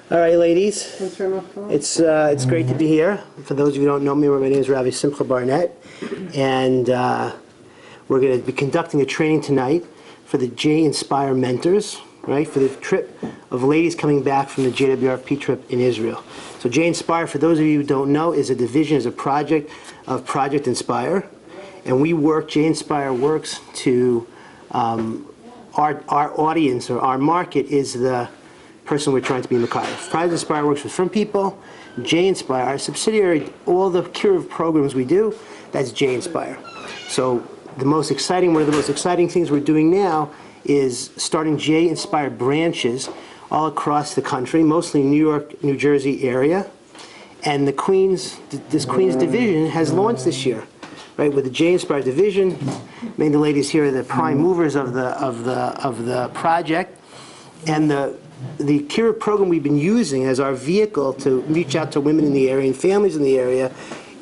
All right, ladies. It's great to be here. For those of you who don't know me, my name is Rabbi Simcha Barnett, and we're going to be conducting a training tonight for the J Inspire mentors, right? For the trip of ladies coming back from the JWRP trip in Israel. So J Inspire, for those of you who don't know, is a division, is a project of Project Inspire, and we work. J Inspire works to our audience, or our market is the person we're trying to be Makayev. Project Inspire works with from people. J Inspire, our subsidiary, all the Kiruv programs we do, that's J Inspire. So one of the most exciting things we're doing now is starting J Inspire branches all across the country, mostly New York, New Jersey area. And this Queens division has launched this year, right? With the J Inspire division, many of the ladies here are the prime movers of the project, and the Kiruv program we've been using as our vehicle to reach out to women in the area and families in the area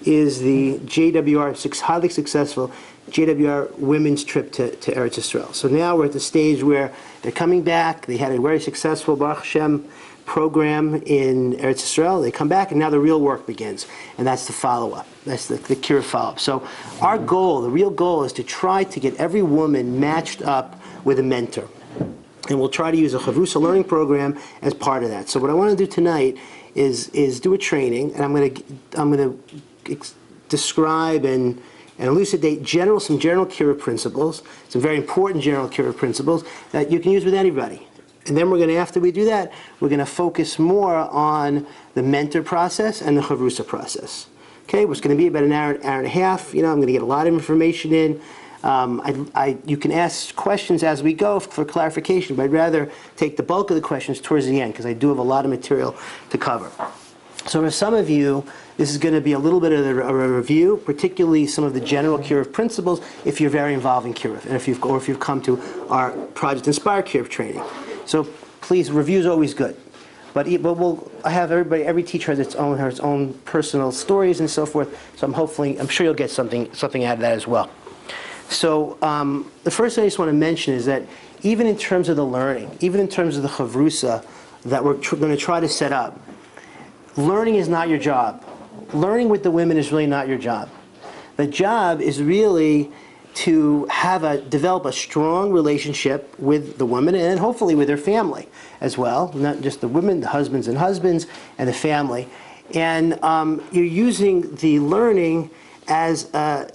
is the JWR, highly successful JWR women's trip to Eretz Yisrael. So now we're at the stage where they're coming back. They had a very successful Baruch Hashem program in Eretz Yisrael. They come back, and now the real work begins, and that's the follow-up. That's the Kiruv follow-up. So our goal, the real goal, is to try to get every woman matched up with a mentor. And we'll try to use a Chavrusa learning program as part of that. So what I want to do tonight is do a training, and I'm going to describe and elucidate some general Kiruv principles, some very important general Kiruv principles that you can use with anybody. And then after we do that, we're going to focus more on the mentor process and the Chavrusa process. Okay, it's going to be about an hour and a half. I'm going to get a lot of information in. You can ask questions as we go for clarification, but I'd rather take the bulk of the questions towards the end because I do have a lot of material to cover. So for some of you, this is going to be a little bit of a review, particularly some of the general Kiruv principles if you're very involved in Kiruv, and if you've come to our Project Inspire Kiruv training. So please, review is always good. But I have every teacher has its own personal stories and so forth. So I'm sure you'll get something out of that as well. So the first thing I just want to mention is that even in terms of the learning, even in terms of the chavrusa that we're going to try to set up, learning is not your job. Learning with the women is really not your job. The job is really to develop a strong relationship with the women and hopefully with their family as well, not just the women, the husbands and the family. And you're using the learning as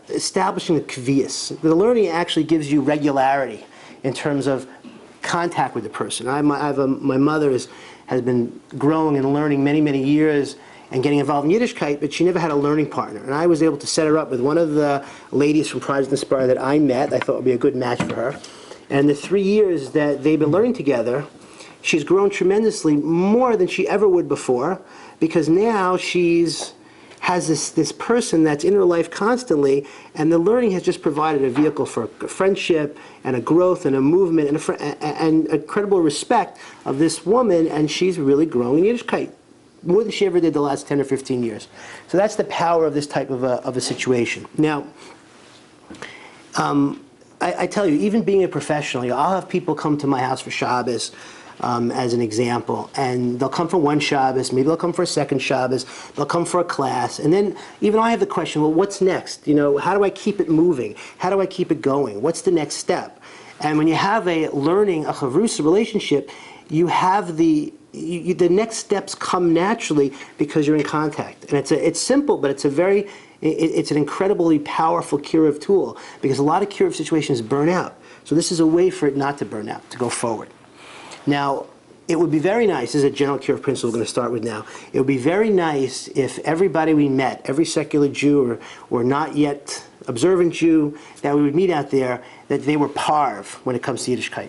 establishing the kvias. The learning actually gives you regularity in terms of contact with the person. My mother has been growing and learning many years and getting involved in Yiddishkeit, but she never had a learning partner. And I was able to set her up with one of the ladies from Project Inspire that I met. I thought would be a good match for her. And the 3 years that they've been learning together, she's grown tremendously, more than she ever would before, because now has this person that's in her life constantly, and the learning has just provided a vehicle for a friendship and a growth and a movement and a credible respect of this woman, and she's really growing in Yiddishkeit more than she ever did the last 10 or 15 years. So that's the power of this type of a situation. Now, I tell you, even being a professional, I'll have people come to my house for Shabbos, as an example, and they'll come for one Shabbos, maybe they'll come for a second Shabbos, they'll come for a class, and then even I have the question, well, what's next? How do I keep it moving? How do I keep it going? What's the next step? And when you have a chavrusa relationship, you have the next steps come naturally because you're in contact. And it's simple, but it's an incredibly powerful Kiruv tool, because a lot of Kiruv situations burn out. So this is a way for it not to burn out, to go forward. Now, it would be very nice, this is a general Kiruv principle we're going to start with now, it would be very nice if everybody we met, every secular Jew or not yet observant Jew that we would meet out there, that they were parv when it comes to Yiddishkeit.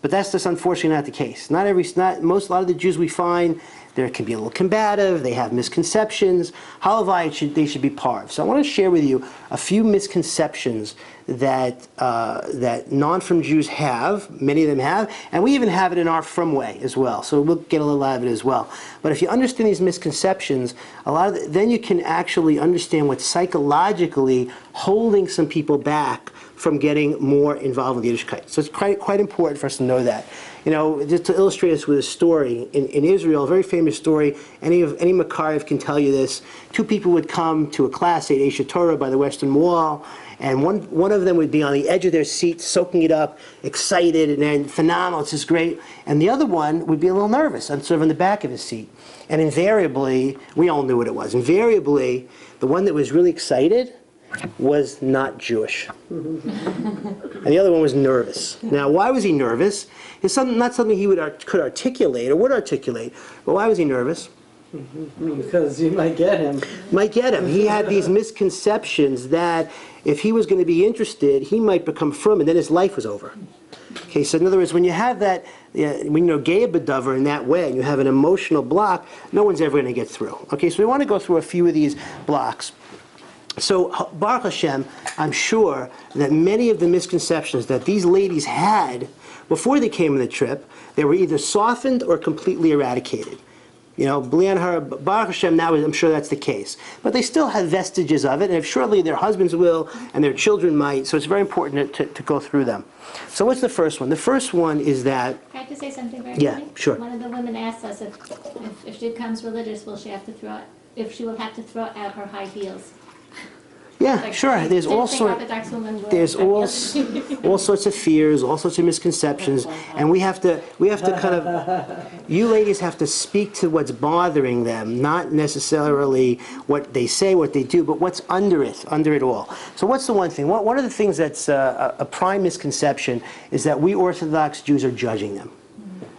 But that's just unfortunately not the case. A lot of the Jews we find, they can be a little combative, they have misconceptions. Halavai, they should be parv. So I want to share with you a few misconceptions that non-from Jews have, many of them have, and we even have it in our from way as well. So we'll get a little out of it as well. But if you understand these misconceptions, then you can actually understand what's psychologically holding some people back from getting more involved with Yiddishkeit. So it's quite important for us to know that. Just to illustrate this with a story, in Israel, a very famous story, any Makarev can tell you this. Two people would come to a class at Torah by the Western Wall, and one of them would be on the edge of their seat, soaking it up, excited, and then phenomenal, it's just great. And the other one would be a little nervous, sort of in the back of his seat. And invariably, we all knew what it was. Invariably, the one that was really excited was not Jewish. And the other one was nervous. Now, why was he nervous? It's not something he could articulate or would articulate. But why was he nervous? Because you might get him. Might get him. He had these misconceptions that if he was going to be interested, he might become frum, and then his life was over. Okay, so in other words, when you have that, when you're gay bedover in that way, and you have an emotional block, no one's ever going to get through. Okay, so we want to go through a few of these blocks. So, Baruch Hashem, I'm sure that many of the misconceptions that these ladies had before they came on the trip, they were either softened or completely eradicated. B'lian her, Baruch Hashem, now I'm sure that's the case. But they still have vestiges of it, and surely their husbands will, and their children might, so it's very important to go through them. So what's the first one? The first one is that... Can I just say something very Yeah, quickly? sure. One of the women asked us if she becomes religious, will she have to throw out her high heels? Yeah, sure. There's all sorts of fears, all sorts of misconceptions, and we have to kind of, you ladies have to speak to what's bothering them, not necessarily what they say, what they do, but what's under it all. So what's the one thing? One of the things that's a prime misconception is that we Orthodox Jews are judging them.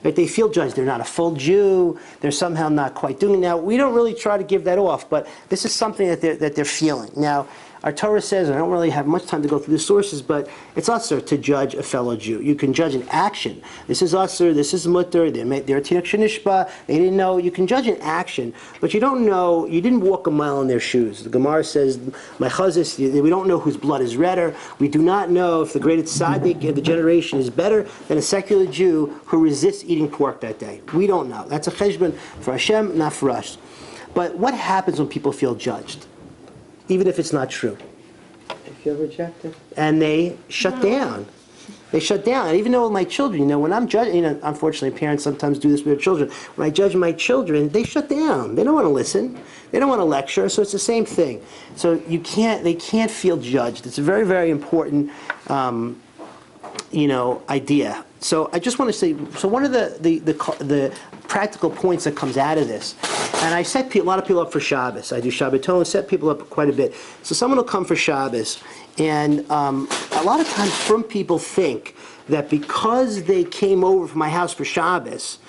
Right? They feel judged. They're not a full Jew. They're somehow not quite doing it. Now, we don't really try to give that off, but this is something that they're feeling. Now, our Torah says, and I don't really have much time to go through the sources, but it's usher to judge a fellow Jew. You can judge an action. This is usher, this is mutter, they're tinuk shenishba, they didn't know. You can judge an action, but you don't know, you didn't walk a mile in their shoes. The Gemara says, my chazis, we don't know whose blood is redder. We do not know if the greatest tzaddik of the generation is better than a secular Jew who resists eating pork that day. We don't know. That's a cheshbon for Hashem, not for us. But what happens when people feel judged? Even if it's not true. They feel rejected. And they shut down. They shut down. And even though with my children, when I'm judging, unfortunately parents sometimes do this with their children. When I judge my children, they shut down. They don't want to listen. They don't want to lecture, so it's the same thing. So they can't feel judged. It's a very, very important, idea. So I just want to say, so one of the practical points that comes out of this, and I set a lot of people up for Shabbos. I do Shabbaton, set people up quite a bit. So someone will come for Shabbos, and a lot of times frum people think that because they came over from my house for Shabbos,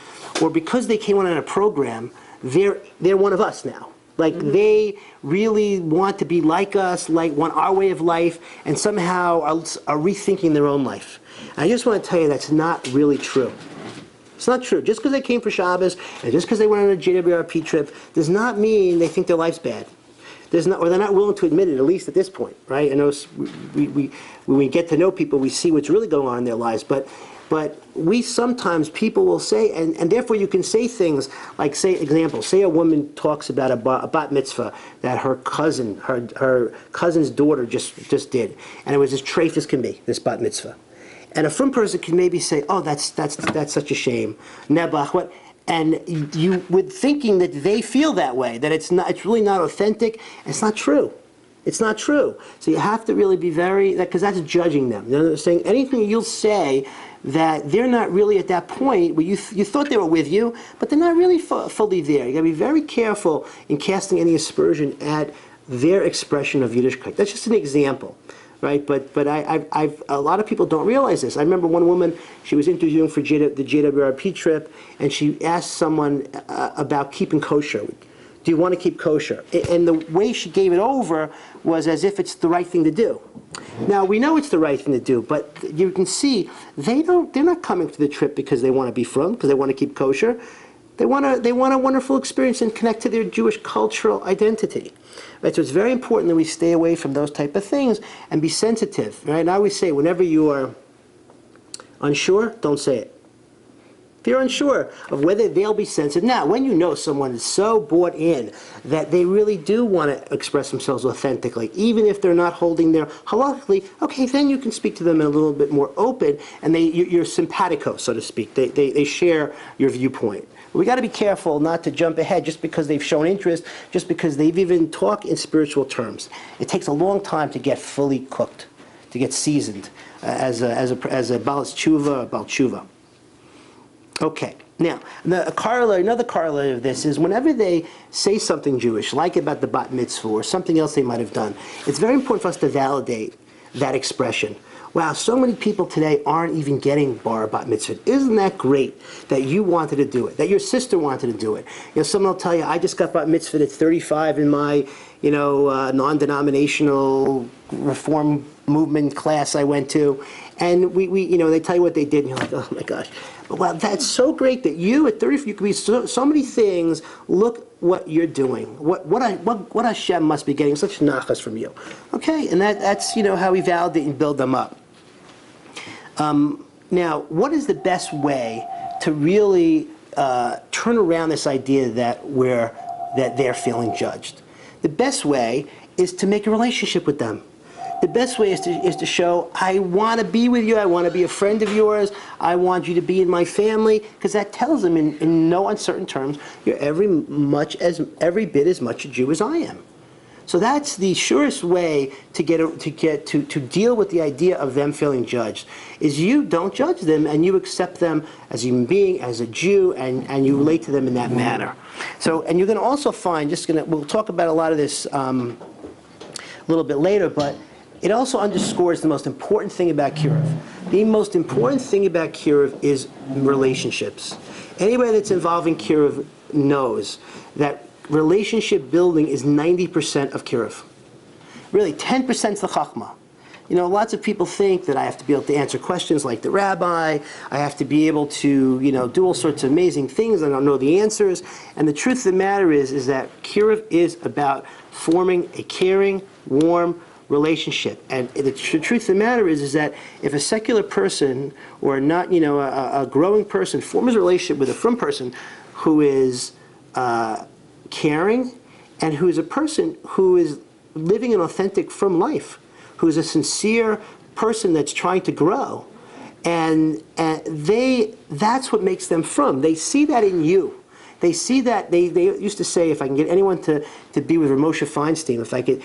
or because they came on a program, they're one of us now. Like they really want to be like us, want our way of life, and somehow are rethinking their own life. And I just want to tell you that's not really true. It's not true. Just because they came for Shabbos, and just because they went on a JWRP trip, does not mean they think their life's bad. Or they're not willing to admit it, at least at this point, right? I know when we get to know people, we see what's really going on in their lives. But we sometimes, people will say, and therefore you can say things like, say a woman talks about a bat mitzvah that her cousin's daughter just did, and it was as treif as can be, this bat mitzvah. And a frum person can maybe say, oh, that's such a shame. Nebuch, what? And you would thinking that they feel that way, that it's really not authentic. It's not true. It's not true. So you have to really be because that's judging them. They're saying anything you'll say that they're not really at that point where you thought they were with you, but they're not really fully there. You got to be very careful in casting any aspersion at their expression of Yiddishkeit. That's just an example. Right, but I've a lot of people don't realize this. I remember one woman, she was interviewing for the JWRP trip, and she asked someone about keeping kosher. Do you want to keep kosher? And the way she gave it over was as if it's the right thing to do. Now we know it's the right thing to do, but you can see they're not coming to the trip because they want to be frum, because they want to keep kosher. They want a wonderful experience and connect to their Jewish cultural identity. Right? So it's very important that we stay away from those type of things and be sensitive. Right? And I always say, whenever you are unsure, don't say it. If you're unsure of whether they'll be sensitive. Now, when you know someone is so bought in that they really do want to express themselves authentically, even if they're not holding their halakhically, okay, then you can speak to them in a little bit more open, and you're simpatico, so to speak. They share your viewpoint. We got to be careful not to jump ahead just because they've shown interest, just because they've even talked in spiritual terms. It takes a long time to get fully cooked, to get seasoned as a balas tshuva or bal tshuva. Okay, now, another corollary of this is whenever they say something Jewish, like about the bat mitzvah or something else they might have done, it's very important for us to validate that expression. Wow, so many people today aren't even getting bar bat mitzvah. Isn't that great that you wanted to do it, that your sister wanted to do it? You know, someone will tell you, I just got bat mitzvah at 35 in my, non-denominational reform movement class I went to, and they tell you what they did, and you're like, oh my gosh. But wow, that's so great that you at 30, you could be so many things. Look what you're doing. What Hashem must be getting such nachas from you. Okay, and that's how we validate and build them up. Now, what is the best way to really turn around this idea that they're feeling judged? The best way is to make a relationship with them. The best way is to show, I want to be with you, I want to be a friend of yours, I want you to be in my family, because that tells them in no uncertain terms, you're every bit as much a Jew as I am. So that's the surest way to deal with the idea of them feeling judged, is you don't judge them and you accept them as a human being, as a Jew, and you relate to them in that manner. So, and you're going to also find, we'll talk about a lot of this a little bit later, but it also underscores the most important thing about Kiruv. The most important thing about Kiruv is relationships. Anybody that's involved in Kiruv knows that relationship building is 90% of Kiruv. Really, 10% is the chachma. Lots of people think that I have to be able to answer questions like the rabbi, I have to be able to, do all sorts of amazing things, and I don't know the answers. And the truth of the matter is that Kiruv is about forming a caring, warm relationship. And the truth of the matter is that if a secular person or not, a growing person forms a relationship with a frum person who is caring and who is a person who is living an authentic frum life, who is a sincere person that's trying to grow, and that's what makes them frum. They see that in you. They see that, they used to say, if I can get anyone to be with Moshe Feinstein, if I could,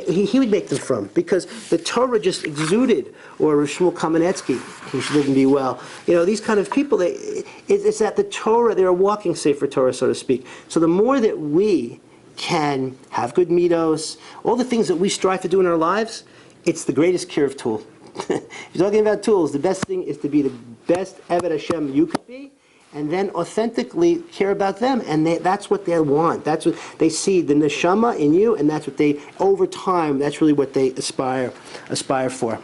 he would make them from, because the Torah just exuded, or Shmuel Kamenetsky, who should live and be well. These kind of people, it's that the Torah, they're a walking Sefer Torah, so to speak. So the more that we can have good midos, all the things that we strive to do in our lives, it's the greatest Kiruv tool. If you're talking about tools, the best thing is to be the best Eved Hashem you could be, and then authentically care about them, and that's what they want. That's what they see, the neshama in you, and that's what they, over time, that's really what they aspire for.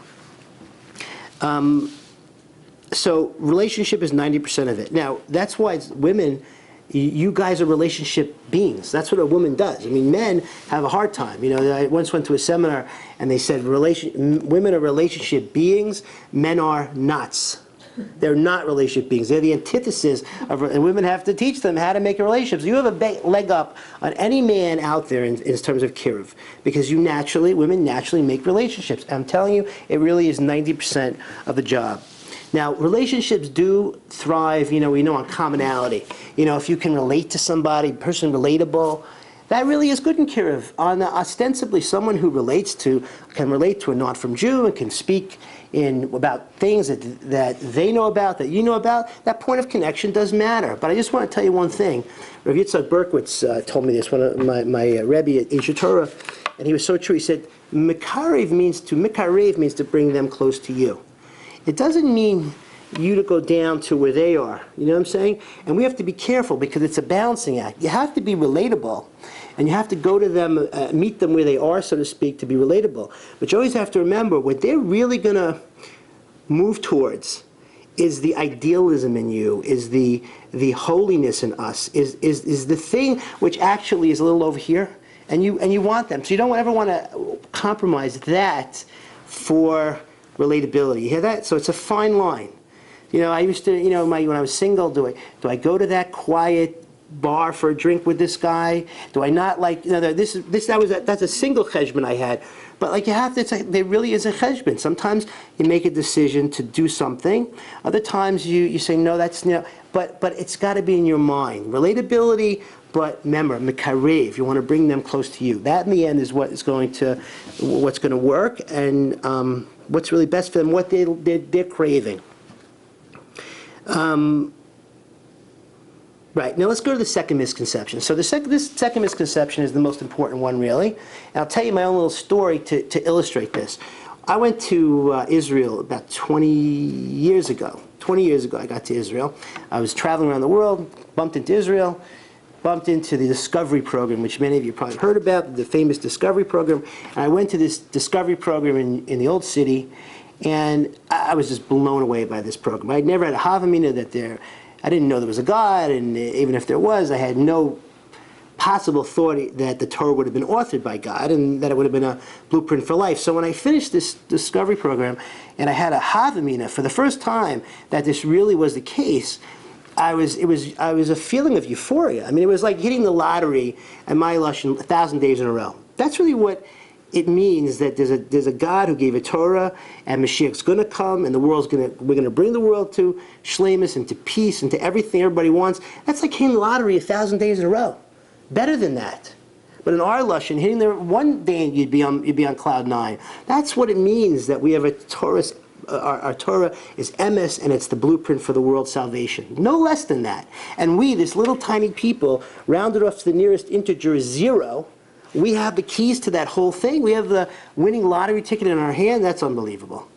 So relationship is 90% of it. Now, that's why women, you guys are relationship beings. That's what a woman does. I mean, men have a hard time. I once went to a seminar, and they said women are relationship beings, men are knots. They're not relationship beings. They're the antithesis of, and women have to teach them how to make a relationship. So you have a leg up on any man out there in terms of Kiruv, because women naturally make relationships. I'm telling you, it really is 90% of the job. Now, relationships do thrive, on commonality. If you can relate to somebody, person relatable, that really is good in Kiruv. Ostensibly, someone who can relate to a non-from-Jew and can speak about things that they know about, that you know about, that point of connection does matter. But I just want to tell you one thing. Rav Yitzhak Berkowitz told me this, one of my Rebbe at Torah, and he was so true. He said, Mikarev means to bring them close to you. It doesn't mean you to go down to where they are. You know what I'm saying? And we have to be careful, because it's a balancing act. You have to be relatable, and you have to go to them, meet them where they are, so to speak, to be relatable. But you always have to remember, what they're really going to move towards is the idealism in you, is the holiness in us, is the thing which actually is a little over here, and you want them. So you don't ever want to compromise that for relatability. You hear that? So it's a fine line. I used to, when I was single, do I go to that quiet bar for a drink with this guy? Do I not like, that's a single cheshbon I had. But you have to, there really is a cheshbon. Sometimes you make a decision to do something. Other times you say, no, that's, but it's got to be in your mind. Relatability, but remember, mekarev, you want to bring them close to you. That in the end is what's going to work, and what's really best for them, what they're craving. Right, now let's go to the second misconception. So this second misconception is the most important one, really. And I'll tell you my own little story to illustrate this. I went to Israel about 20 years ago. 20 years ago I got to Israel. I was traveling around the world, bumped into Israel, bumped into the Discovery Program, which many of you probably heard about, the famous Discovery Program. And I went to this Discovery Program in the old city, and I was just blown away by this program. I'd never had a Havamina that there. I didn't know there was a God, and even if there was, I had no possible thought that the Torah would have been authored by God and that it would have been a blueprint for life. So when I finished this Discovery Program and I had a Havamina for the first time that this really was the case, I was a feeling of euphoria. I mean, it was like hitting the lottery at my Lashon 1,000 days in a row. That's really what it means, that there's a God who gave a Torah, and Mashiach's going to come, and we're going to bring the world to shleimus and to peace and to everything everybody wants. That's like hitting the lottery 1,000 days in a row. Better than that. But in our Lashon, hitting there one day you'd be on cloud 9. That's what it means that we have a Torah. Our Torah is emes, and it's the blueprint for the world's salvation. No less than that. And we, this little tiny people, rounded off to the nearest integer 0. We have the keys to that whole thing. We have the winning lottery ticket in our hand. That's unbelievable.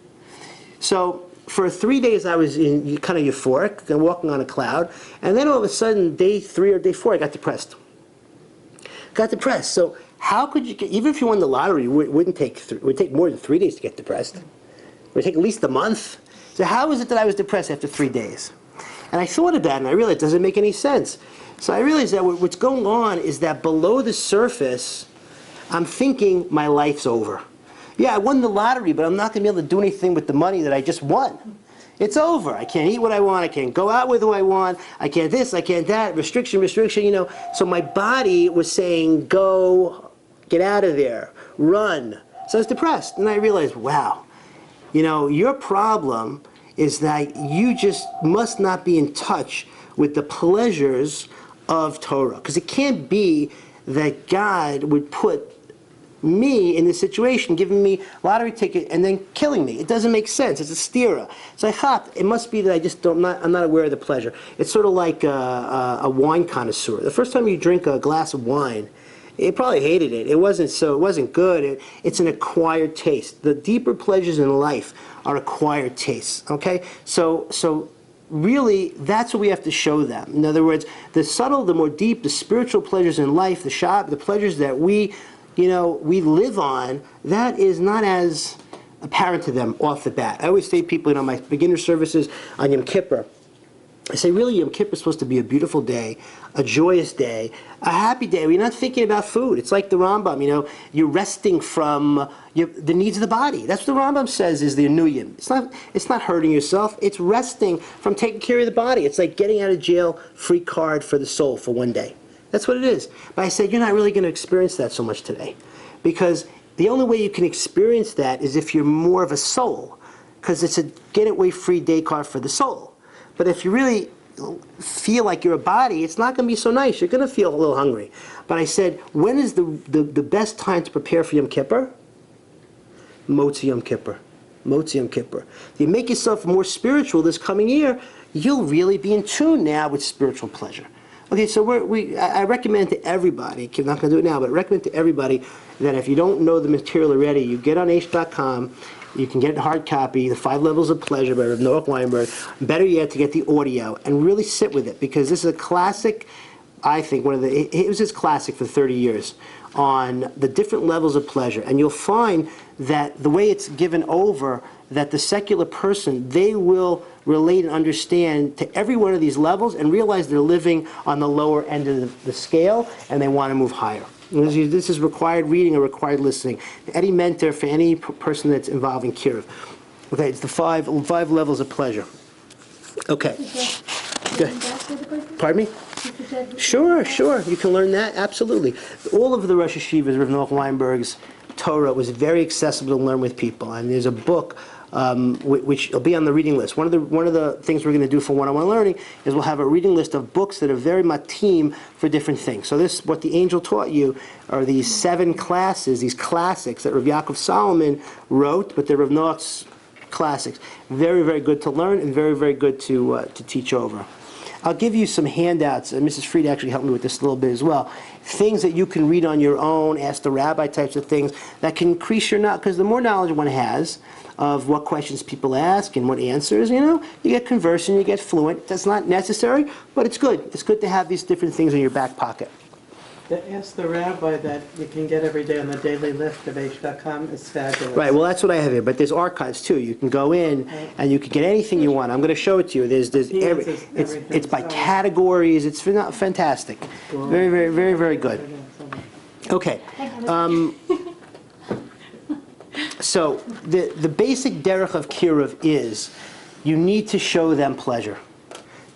So for 3 days I was kind of euphoric and walking on a cloud. And then all of a sudden, day 3 or day 4, I got depressed. So how could you get, even if you won the lottery, it would take more than 3 days to get depressed. It would take at least a month. So how is it that I was depressed after 3 days? And I thought about it, and I realized it doesn't make any sense. So I realized that what's going on is that below the surface, I'm thinking my life's over. Yeah, I won the lottery, but I'm not going to be able to do anything with the money that I just won. It's over. I can't eat what I want. I can't go out with who I want. I can't this, I can't that. Restriction, So my body was saying, go, get out of there, run. So I was depressed. And I realized, wow, your problem is that you just must not be in touch with the pleasures of Torah. Because it can't be that God would put me in this situation, giving me a lottery ticket and then killing me. It doesn't make sense. It's a stira. So I thought it must be that I'm not aware of the pleasure. It's sort of like a wine connoisseur. The first time you drink a glass of wine, you probably hated it. It wasn't good. It's an acquired taste. The deeper pleasures in life are acquired tastes. Okay? So really, that's what we have to show them. In other words, the subtle, the more deep, the spiritual pleasures in life, the pleasures that we live on, that is not as apparent to them off the bat. I always say to people, my beginner services on Yom Kippur, I say, really, Yom Kippur is supposed to be a beautiful day, a joyous day, a happy day. We're not thinking about food. It's like the Rambam, you're resting from the needs of the body. That's what the Rambam says is the anuyim. It's not hurting yourself. It's resting from taking care of the body. It's like getting out of jail free card for the soul for one day. That's what it is. But I said, you're not really going to experience that so much today. Because the only way you can experience that is if you're more of a soul. Because it's a get-away-free day card for the soul. But if you really feel like you're a body, it's not going to be so nice. You're going to feel a little hungry. But I said, when is the best time to prepare for Yom Kippur? Motzi Yom Kippur. Motzi Yom Kippur. If you make yourself more spiritual this coming year, you'll really be in tune now with spiritual pleasure. Okay, so I recommend to everybody, I'm not going to do it now, but I recommend to everybody that if you don't know the material already, you get on h.com, you can get it in hard copy, The 5 Levels of Pleasure by Noach Weinberg. Better yet, to get the audio and really sit with it, because this is a classic, I think, it was his classic for 30 years on the different levels of pleasure. And you'll find that the way it's given over, that the secular person, they will relate and understand to every one of these levels and realize they're living on the lower end of the scale and they want to move higher. This is required reading or required listening. Any mentor for any person that's involved in Kiruv. Okay, it's the five levels of pleasure. Okay. Good. Pardon me? Sure. You can learn that, absolutely. All of the Rosh Hashivas, Rav Noach Weinberg's Torah was very accessible to learn with people. And there's a book which will be on the reading list. One of the things we're going to do for one-on-one learning is we'll have a reading list of books that are very matim for different things. So this, what the angel taught you, are these 7 classes, these classics that Rav Yaakov Solomon wrote, but they're Rav Noach's classics. Very, very good to learn and very, very good to teach over. I'll give you some handouts, and Mrs. Fried actually helped me with this a little bit as well. Things that you can read on your own, ask the rabbi types of things that can increase your knowledge, because the more knowledge one has of what questions people ask and what answers, you get conversant, you get fluent. That's not necessary, but it's good. It's good to have these different things in your back pocket. Ask the rabbi that you can get every day on the daily list of H.com. It's fabulous. Right, well, that's what I have here, but there's archives too. You can go in and you can get anything you want. I'm going to show it to you. It's by categories. It's fantastic. Very, very, very, very good. Okay. So the basic derech of Kiruv is you need to show them pleasure.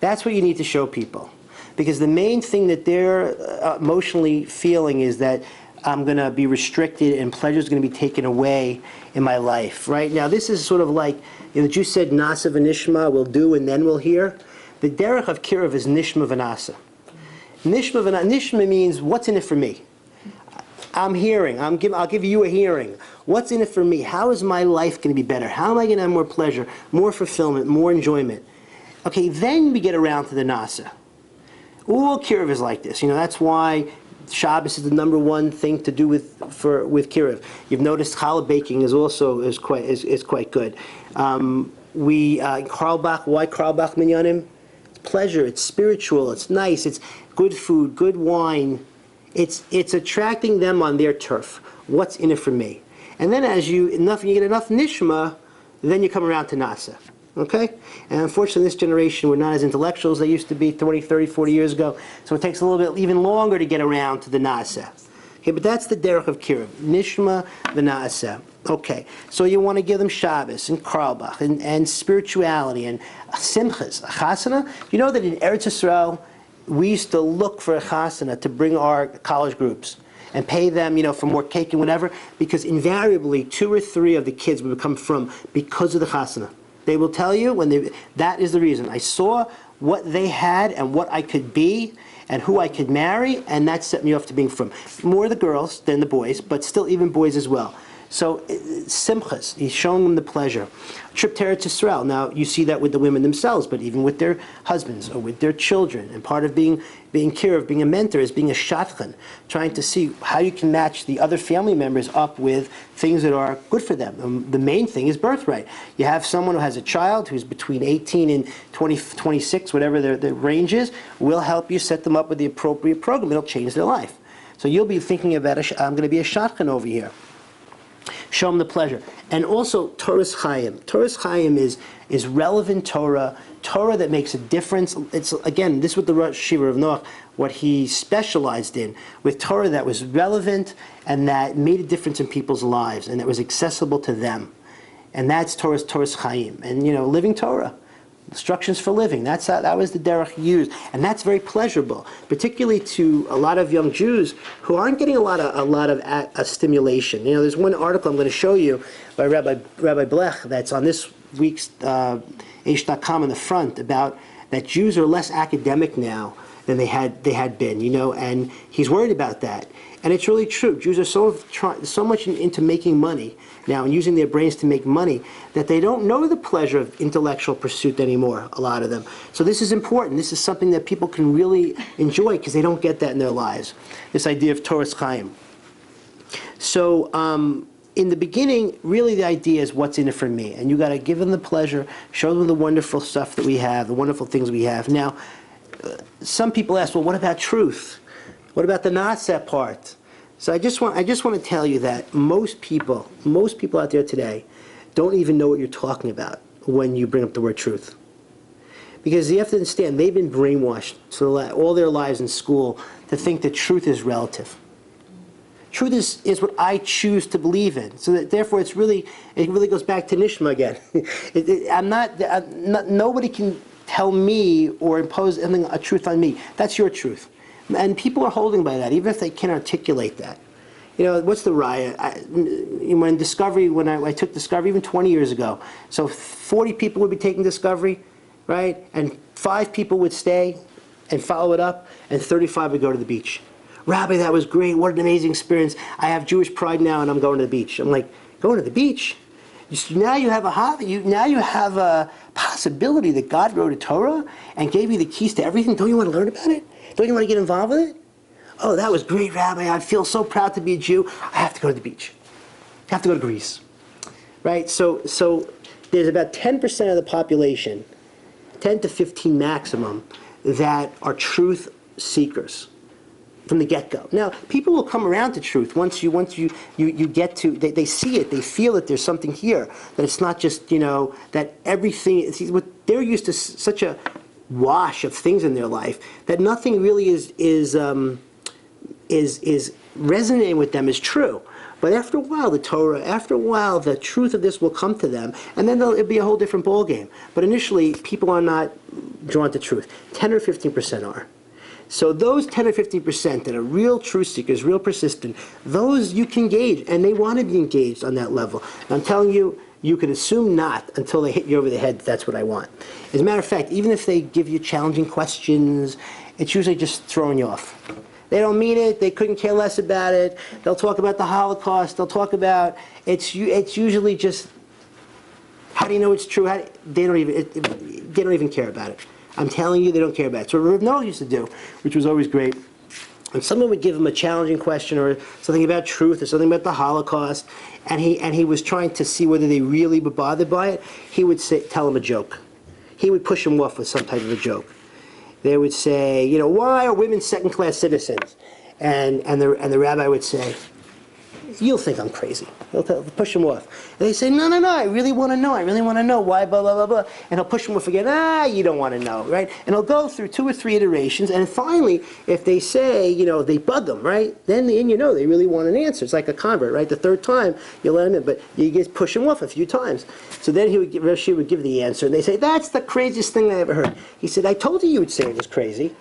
That's what you need to show people. Because the main thing that they're emotionally feeling is that I'm going to be restricted and pleasure is going to be taken away in my life. Right now, this is sort of like, the Jew said, Nasa v'nishma, we'll do and then we'll hear. The derech of Kiruv is nishma v'nasa. Nishma means, what's in it for me? I'm hearing. I'll give you a hearing. What's in it for me? How is my life going to be better? How am I going to have more pleasure, more fulfillment, more enjoyment? Okay, then we get around to the nasa. All Kiruv is like this. That's why Shabbos is the number one thing to do with Kiruv. You've noticed challah baking is quite good. Karlbach, why Karlbach minyanim? It's pleasure, it's spiritual, it's nice, it's good food, good wine. It's attracting them on their turf. What's in it for me? And then as you get enough nishma, then you come around to nasa. Okay? And unfortunately, this generation, we're not as intellectual as they used to be 20, 30, 40 years ago. So it takes a little bit, even longer to get around to the nasa. Okay, but that's the derech of Kiruv. Nishma v'na'aseh. Okay, so you want to give them Shabbos and Karlbach and spirituality and simchas, a chasana. You know that in Eretz Yisrael, we used to look for a chasana to bring our college groups and pay them, for more cake and whatever, because invariably 2 or 3 of the kids would come from because of the chasana. They will tell you that is the reason. I saw what they had and what I could be and who I could marry, and that set me off to being from. More the girls than the boys, but still even boys as well. So, simchas, he's showing them the pleasure. Trip to Eretz Yisrael. Now, you see that with the women themselves, but even with their husbands or with their children. And part of being Kiruv, being a mentor, is being a shadchan, trying to see how you can match the other family members up with things that are good for them. The main thing is birthright. You have someone who has a child who's between 18 and 26, whatever their range is, will help you set them up with the appropriate program. It'll change their life. So you'll be thinking about, I'm going to be a shadchan over here. Show them the pleasure. And also Torah's Chaim. Torah's Chaim is relevant Torah that makes a difference. It's, again, this is what the Rosh Hashiva of Noach, what he specialized in, with Torah that was relevant and that made a difference in people's lives and that was accessible to them. And that's Torah's Chaim. And, living Torah. Instructions for living. That was the derech used, and that's very pleasurable, particularly to a lot of young Jews who aren't getting a lot of stimulation. There's one article I'm going to show you by Rabbi Blech that's on this week's H.com in the front about that Jews are less academic now than they had been. And he's worried about that. And it's really true. Jews are so much into making money now and using their brains to make money that they don't know the pleasure of intellectual pursuit anymore, a lot of them. So this is important. This is something that people can really enjoy because they don't get that in their lives, this idea of Torah's Chaim. So in the beginning, really the idea is what's in it for me. And you got to give them the pleasure, show them the wonderful stuff that we have, the wonderful things we have. Now, some people ask, well, what about truth? What about the nasa part? So I just want to tell you that most people out there today don't even know what you're talking about when you bring up the word truth. Because you have to understand, they've been brainwashed all their lives in school to think that truth is relative. Truth is what I choose to believe in. So that therefore it really goes back to Nishma again. Nobody can tell me or impose a truth on me. That's your truth. And people are holding by that, even if they can't articulate that. You know, what's the riot? When I took Discovery, even 20 years ago, so 40 people would be taking Discovery, right? And 5 people would stay and follow it up, and 35 would go to the beach. Rabbi, that was great. What an amazing experience. I have Jewish pride now, and I'm going to the beach. I'm like, going to the beach? Now you have a hobby. Now you have a possibility that God wrote a Torah and gave you the keys to everything. Don't you want to learn about it? Don't you want to get involved with it? Oh, that was great, Rabbi. I feel so proud to be a Jew. I have to go to the beach. I have to go to Greece. Right? So there's about 10% of the population, 10 to 15 maximum, that are truth seekers from the get-go. Now, people will come around to truth once you get to, they see it, they feel that there's something here, that it's not just, that everything, they're used to such a wash of things in their life that nothing really is resonating with them is true. But after a while, the Torah, after a while, the truth of this will come to them, and then it'll be a whole different ballgame. But initially, people are not drawn to truth. 10 or 15% are. So those 10 or 15% that are real truth seekers, real persistent, those you can gauge, and they want to be engaged on that level. And I'm telling you, you can assume not until they hit you over the head, that's what I want. As a matter of fact, even if they give you challenging questions, it's usually just throwing you off. They don't mean it. They couldn't care less about it. They'll talk about the Holocaust. They'll talk about, it's usually just, how do you know it's true? They don't even care about it. I'm telling you, they don't care about it. So what Rav Noah used to do, which was always great, when someone would give him a challenging question or something about truth or something about the Holocaust, and he was trying to see whether they really were bothered by it, he would tell him a joke. He would push him off with some type of a joke. They would say, why are women second-class citizens? And the rabbi would say, you'll think I'm crazy. He'll push him off. And they say, no, I really want to know. I really want to know why, blah, blah, blah, blah. And he'll push him off again. You don't want to know, right? And he'll go through 2 or 3 iterations. And finally, if they say, they bug them, right? Then they really want an answer. It's like a convert, right? The 3rd time, you let him in. But you just push him off a few times. So then Rashi would give the answer. And they say, that's the craziest thing I ever heard. He said, I told you would say it was crazy.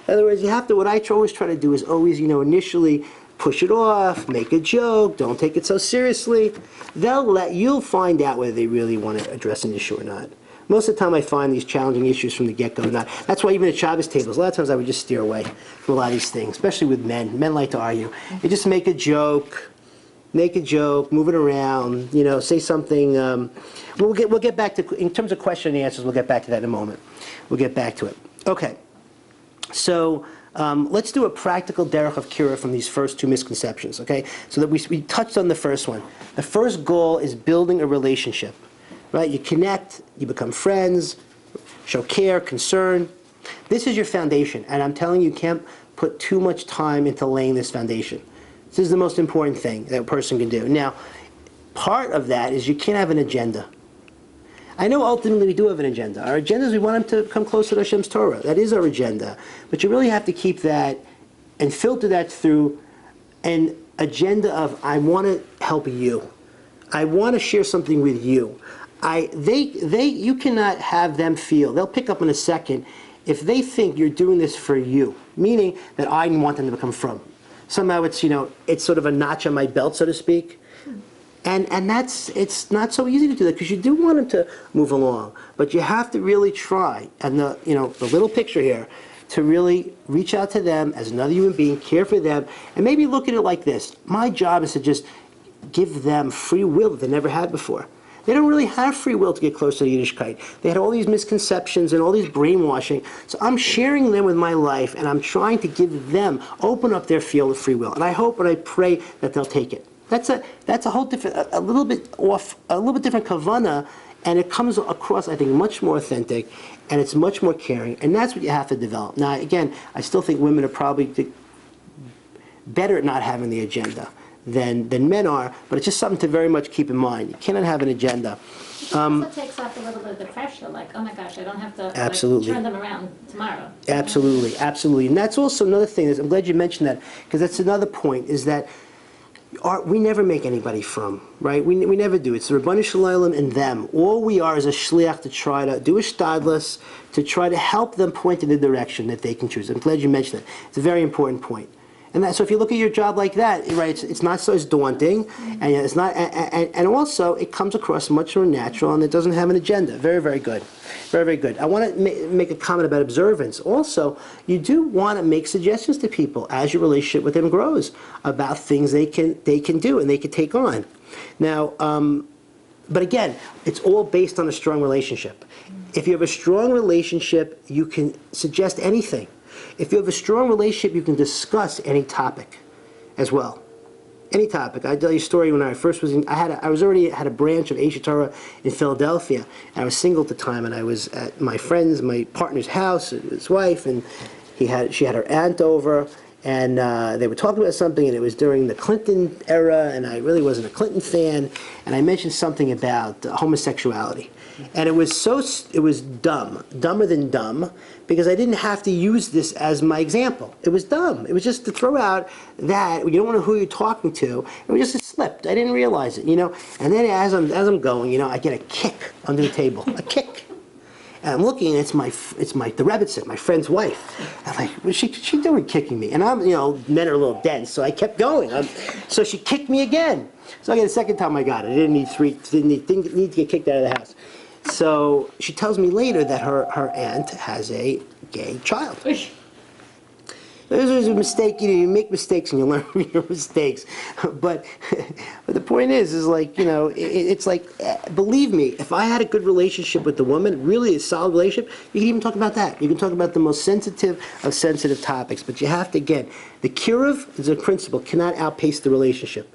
In other words, what I always try to do is always, initially push it off, make a joke, don't take it so seriously. You'll find out whether they really want to address an issue or not. Most of the time I find these challenging issues from the get-go not. That's why even at Shabbos tables, a lot of times I would just steer away from a lot of these things, especially with men. Men like to argue. You just make a joke, move it around, say something. We'll get back to, in terms of question and answers, we'll get back to that in a moment. We'll get back to it. Okay. So let's do a practical derech of Kiruv from these first 2 misconceptions, okay? So that we touched on the first one. The first goal is building a relationship, right? You connect, you become friends, show care, concern. This is your foundation, and I'm telling you, you can't put too much time into laying this foundation. This is the most important thing that a person can do. Now, part of that is you can't have an agenda. I know ultimately we do have an agenda. Our agenda is we want them to come closer to Hashem's Torah. That is our agenda. But you really have to keep that and filter that through an agenda of, I want to help you. I want to share something with you. You cannot have them feel, they'll pick up in a second, if they think you're doing this for you, meaning that I want them to become from. Somehow it's sort of a notch on my belt, so to speak. And it's not so easy to do that because you do want them to move along, but you have to really try. And the little picture here, to really reach out to them as another human being, care for them, and maybe look at it like this. My job is to just give them free will that they never had before. They don't really have free will to get closer to Yiddishkeit. They had all these misconceptions and all these brainwashing. So I'm sharing them with my life, and I'm trying to give them, open up their field of free will. And I hope and I pray that they'll take it. That's a whole different, a little bit different kavanah, and it comes across, I think, much more authentic, and it's much more caring, and that's what you have to develop. Now, again, I still think women are probably better at not having the agenda than men are, but it's just something to very much keep in mind. You cannot have an agenda. It also takes off a little bit of the pressure, like, oh my gosh, I don't have to turn them around tomorrow. Absolutely. And that's also another thing, I'm glad you mentioned that, because that's another point, is that we never make anybody from, right? We never do. It's the Rabbanu Shalom and them. All we are is a shliach to try to do a shtadlus, to try to help them point in the direction that they can choose. I'm glad you mentioned it. It's a very important point. And so if you look at your job like that, right, it's not so as daunting, and it's not, and also it comes across much more natural, and it doesn't have an agenda. Very, very good. Very, very good. I want to make a comment about observance. Also, you do want to make suggestions to people as your relationship with them grows about things they can do and they can take on. Now, but again, it's all based on a strong relationship. If you have a strong relationship, you can suggest anything. If you have a strong relationship, you can discuss any topic as well. Any topic. I'll tell you a story. When I first was in, I was already had a branch of Aish Torah in Philadelphia. I was single at the time, and I was at my partner's house, his wife, and she had her aunt over, and they were talking about something, and it was during the Clinton era, and I really wasn't a Clinton fan, and I mentioned something about homosexuality. And it was dumber than dumb, because I didn't have to use this as my example. It was dumb. It was just to throw out that you don't know who you're talking to. It was just slipped. I didn't realize it, And then as I'm going, I get a kick under the table, a kick. And I'm looking, and it's the Rebbitzin, my friend's wife. I'm like, what's she doing kicking me? And I'm, men are a little dense, so I kept going. So she kicked me again. So again, the second time I got it. I didn't need to get kicked out of the house. So she tells me later that her aunt has a gay child. There's a mistake. You make mistakes and you learn from your mistakes. But the point is like, it's like, believe me, if I had a good relationship with the woman, really a solid relationship, you can even talk about that. You can talk about the most sensitive of sensitive topics. But you have to, again, the Kiruv is a principle, cannot outpace the relationship.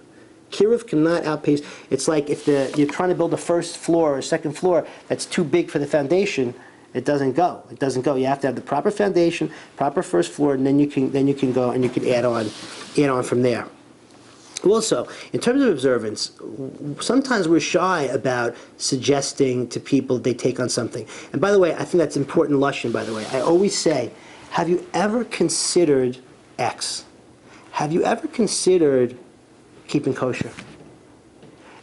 Kiruv cannot outpace. It's like if you're trying to build a first floor or a second floor that's too big for the foundation, it doesn't go. It doesn't go. You have to have the proper foundation, proper first floor, and then you can go and you can add on from there. Also, in terms of observance, sometimes we're shy about suggesting to people they take on something. And by the way, I think that's important lashon, by the way. I always say, have you ever considered X? Have you ever considered keeping kosher?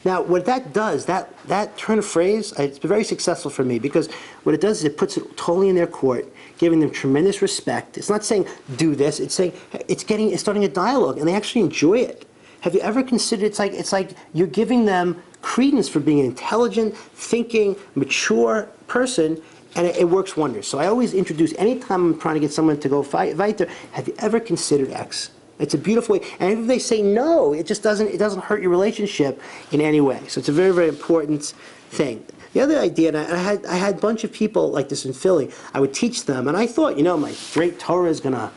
Now, what that does, that turn of phrase, it's been very successful for me, because what it does is it puts it totally in their court, giving them tremendous respect. It's not saying do this. It's saying it's starting a dialogue, and they actually enjoy it. Have you ever considered? It's like you're giving them credence for being an intelligent, thinking, mature person, and it works wonders. So I always introduce, anytime I'm trying to get someone to go weiter, have you ever considered X? It's a beautiful way, and if they say no, it doesn't hurt your relationship in any way. So it's a very, very important thing. The other idea, and I had a bunch of people like this in Philly. I would teach them, and I thought, my great Torah is gonna,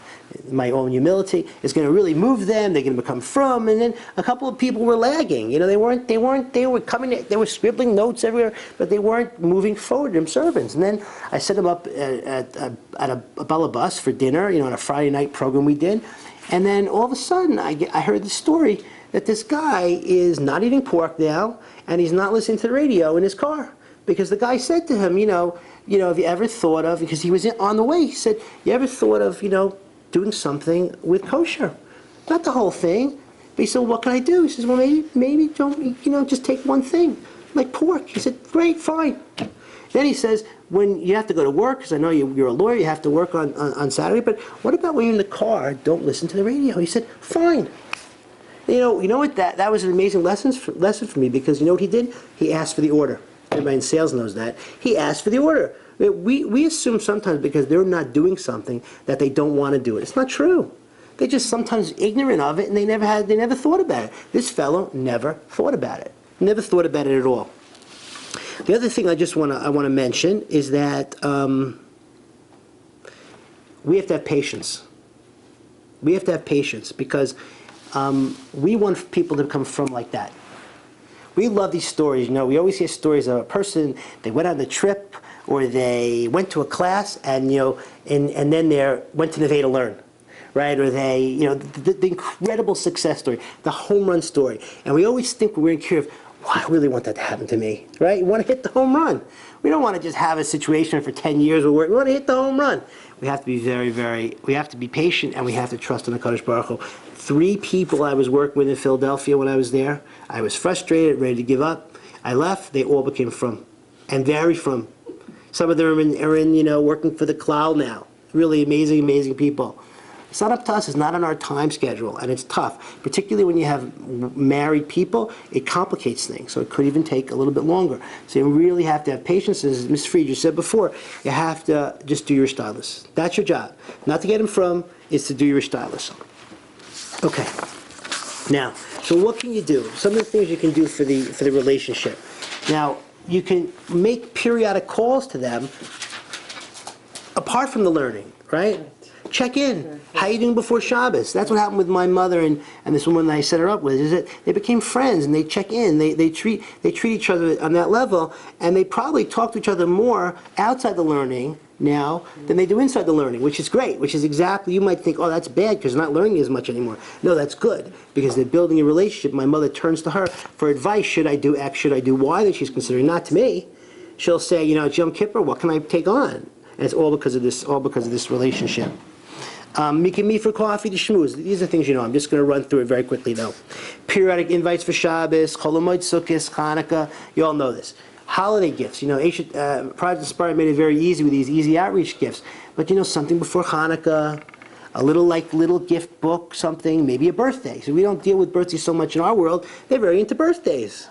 my own humility is gonna really move them. They're gonna become from. And then a couple of people were lagging. They were coming. They were scribbling notes everywhere, but they weren't moving forward in servants. And then I set them up at a balabus for dinner. On a Friday night program we did. And then all of a sudden, I heard the story that this guy is not eating pork now, and he's not listening to the radio in his car. Because the guy said to him, have you ever thought of, because he was on the way, he said, you ever thought of, doing something with kosher? Not the whole thing. But he said, well, what can I do? He says, well, maybe don't, just take one thing, like pork. He said, great, fine. Then he says, when you have to go to work, because I know you're a lawyer, you have to work on Saturday, but what about when you're in the car, don't listen to the radio? He said, fine. You know what, that was an amazing lesson for me, because you know what he did? He asked for the order. Everybody in sales knows that. He asked for the order. We assume sometimes because they're not doing something that they don't want to do it. It's not true. They're just sometimes ignorant of it, and they never thought about it. This fellow never thought about it. Never thought about it at all. The other thing I want to mention is that we have to have patience. We have to have patience, because we want people to come from like that. We love these stories. We always hear stories of a person, they went on the trip, or they went to a class, and and then they went to Neve to learn, right? Or they, the incredible success story, the home run story. And we always think when we're in Kiruv, well, I really want that to happen to me, right? You want to hit the home run. We don't want to just have a situation for 10 years where we want to hit the home run. We have to be we have to be patient, and we have to trust in the HaKadosh Baruch Hu. 3 people I was working with in Philadelphia when I was there, I was frustrated, ready to give up. I left, they all became from, and very from. Some of them are in working for the cloud now. Really amazing, amazing people. It's not up to us. It's not on our time schedule, and it's tough. Particularly when you have married people, it complicates things. So it could even take a little bit longer. So you really have to have patience. As Ms. Fried, you said before, you have to just do your stylus. That's your job. Not to get them from, is to do your stylus. Okay. Now, so what can you do? Some of the things you can do for the relationship. Now, you can make periodic calls to them apart from the learning, right? Check in. How you doing before Shabbos? That's what happened with my mother and this woman that I set her up with. Is that they became friends and they check in. They treat each other on that level, and they probably talk to each other more outside the learning now than they do inside the learning, which is great. Which is exactly, you might think, oh, that's bad because they're not learning as much anymore. No, that's good because they're building a relationship. My mother turns to her for advice. Should I do X? Should I do Y? That she's considering. Not to me. She'll say, it's Yom Kippur. What can I take on? And it's all because of this relationship. Meet me for coffee to schmooze. These are things I'm just going to run through it very quickly, though. Periodic invites for Shabbos, Chol Hamoed Sukkos, Hanukkah. You all know this. Holiday gifts. Project Inspire made it very easy with these easy outreach gifts. But something before Hanukkah, a little gift book, something, maybe a birthday. So we don't deal with birthdays so much in our world. They're very into birthdays.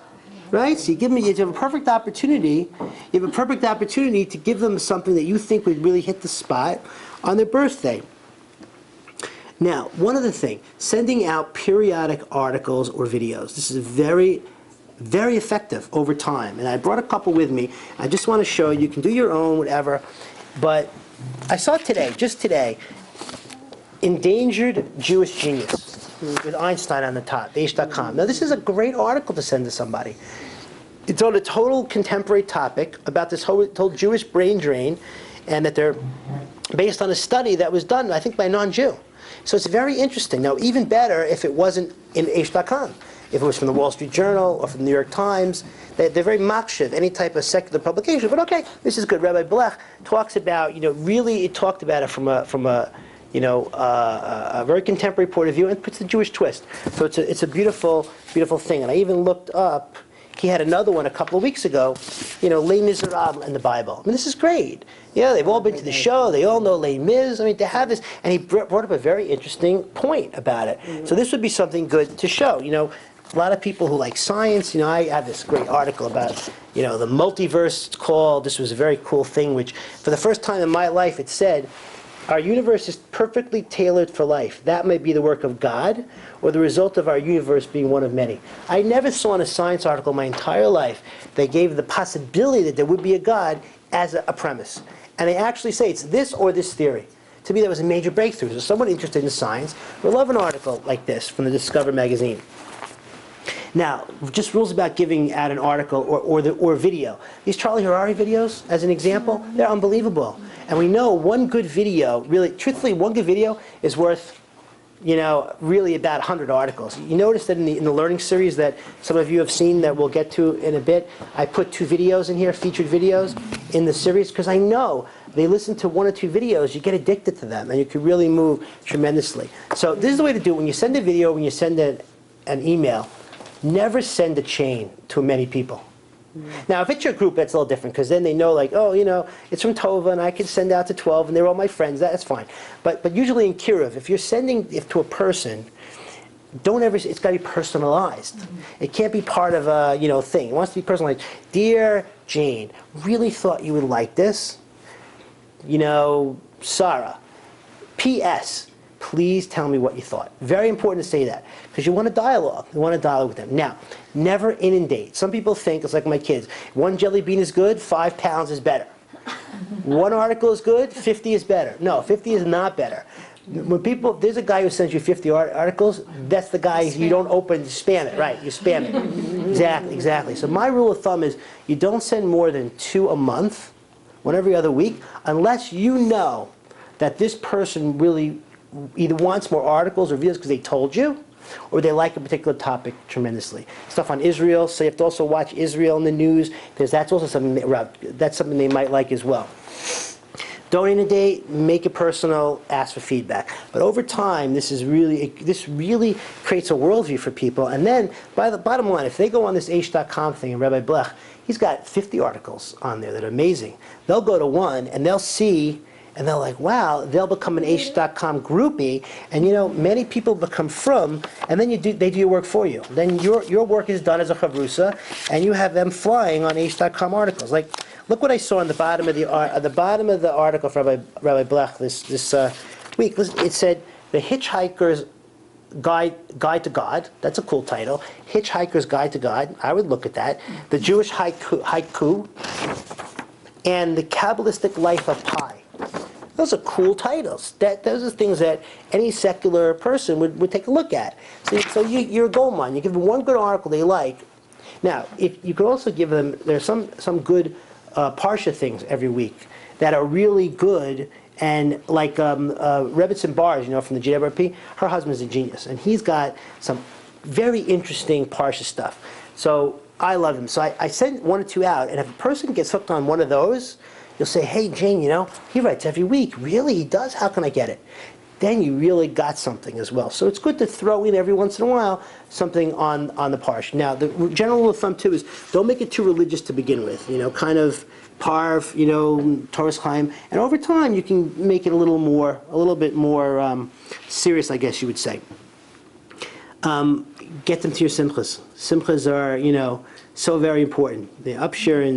Right? So you have a perfect opportunity. You have a perfect opportunity to give them something that you think would really hit the spot on their birthday. Now, one other thing, sending out periodic articles or videos. This is very, very effective over time. And I brought a couple with me. I just want to show you. You can do your own, whatever. But I saw just today, Endangered Jewish Genius with Einstein on the top, H.com. Now, this is a great article to send to somebody. It's on a total contemporary topic about this whole Jewish brain drain, and that they're based on a study that was done, I think, by a non-Jew. So it's very interesting. Now, even better if it wasn't in H.com. If it was from the Wall Street Journal or from the New York Times, they're very makshiv, any type of secular publication. But okay, this is good. Rabbi Blech talks about, really it talked about it from a very contemporary point of view and puts the Jewish twist. So it's a beautiful, beautiful thing. And I even looked up, he had another one a couple of weeks ago, Les Miserables in the Bible. I mean, this is great. They've all been to the show. They all know Les Mis. I mean, to have this, and he brought up a very interesting point about it. So this would be something good to show. A lot of people who like science, I have this great article about, the multiverse. It's called, this was a very cool thing, which for the first time in my life it said, our universe is perfectly tailored for life. That may be the work of God or the result of our universe being one of many. I never saw in a science article my entire life they gave the possibility that there would be a God as a premise. And they actually say it's this or this theory. To me, that was a major breakthrough. So someone interested in science would love an article like this from the Discover magazine. Now, just rules about giving out an article or video. These Charlie Harari videos, as an example, they're unbelievable. And we know one good video, really, truthfully, one good video is worth, really about 100 articles. You notice that in the learning series that some of you have seen that we'll get to in a bit, I put 2 videos in here, featured videos in the series, because I know they listen to 1 or 2 videos, you get addicted to them, and you can really move tremendously. So this is the way to do it. When you send a video, when you send an email, never send a chain to many people. Now, if it's your group, that's a little different, because then they know, it's from Tova, and I can send out to 12, and they're all my friends. That's fine. But usually in Kiruv, if you're sending it to a person, it's got to be personalized. It can't be part of a, thing. It wants to be personalized. Dear Jane, really thought you would like this. Sarah, P.S., please tell me what you thought. Very important to say that, because you want a dialogue. You want to dialogue with them. Now, never inundate. Some people think, it's like my kids, 1 jelly bean is good, 5 pounds is better. 1 article is good, 50 is better. No, 50 is not better. When there's a guy who sends you 50 articles, that's the guy you don't open, you spam it, right? You spam it. Exactly. So my rule of thumb is you don't send more than 2 a month, 1 every other week, unless you know that this person really either wants more articles or videos because they told you, or they like a particular topic tremendously. Stuff on Israel, so you have to also watch Israel in the news. That's also something that's something they might like as well. Donate a day, make it personal, ask for feedback. But over time, this really creates a worldview for people. And then, by the bottom line, if they go on this H.com thing, and Rabbi Blech, he's got 50 articles on there that are amazing. They'll go to one, and they'll see, and they're like, wow, they'll become an H.com groupie, and many people become from, and then they do your work for you. Then your work is done as a chavrusa, and you have them flying on H.com articles. Like, look what I saw on the bottom of the article from Rabbi Blech this week. It said, "The Hitchhiker's Guide to God." That's a cool title. Hitchhiker's Guide to God. I would look at that. The Jewish Haiku, and The Kabbalistic Life of Pi. Those are cool titles. Those are things that any secular person would take a look at. So you're a gold mine. You give them one good article they like. Now, if you could also give them, there's some good Parsha things every week that are really good, and like Rabbi Simcha Barnett, from the GWRP, her husband's a genius, and he's got some very interesting Parsha stuff. So I love him. So I send one or two out, and if a person gets hooked on one of those, you'll say, "Hey, Jane, he writes every week." "Really? He does? How can I get it?" Then you really got something as well. So it's good to throw in every once in a while something on the Parsha. Now, the general rule of thumb, too, is don't make it too religious to begin with. Kind of Parv, Torah's Chaim. And over time, you can make it a little bit more serious, I guess you would say. Get them to your simchas. Simchas are, so very important. The upshur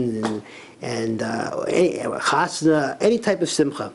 and chasna, any type of simcha.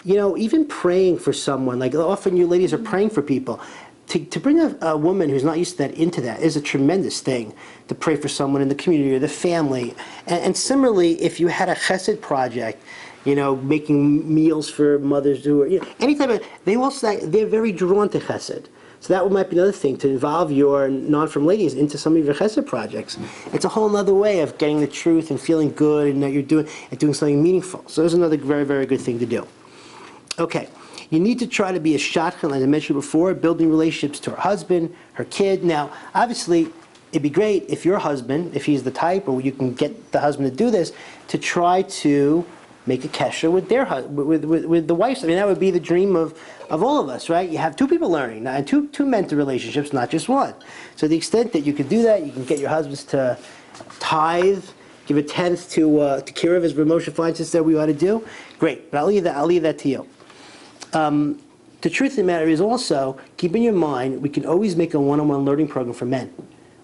Even praying for someone, like often you ladies are praying for people. To bring a woman who's not used to that into that is a tremendous thing, to pray for someone in the community or the family. And similarly, if you had a chesed project, making meals for mothers who are, any type of, they're very drawn to chesed. So that might be another thing, to involve your non-frum ladies into some of your chesed projects. It's a whole other way of getting the truth and feeling good and that you're doing something meaningful. So there's another very, very good thing to do. Okay, you need to try to be a shadchan, as I mentioned before, building relationships to her husband, her kid. Now, obviously, it'd be great if your husband, if he's the type, or you can get the husband to do this, to try to make a kesher with with the wife. I mean, that would be the dream of all of us, right? You have two people learning, and two mentor relationships, not just one. So the extent that you can do that, you can get your husbands to tithe, give a tenth to Kiruv, as Moshe Feinstein said we ought to do. Great, but I'll leave that to you. The truth of the matter is also, keep in your mind, we can always make a one-on-one learning program for men.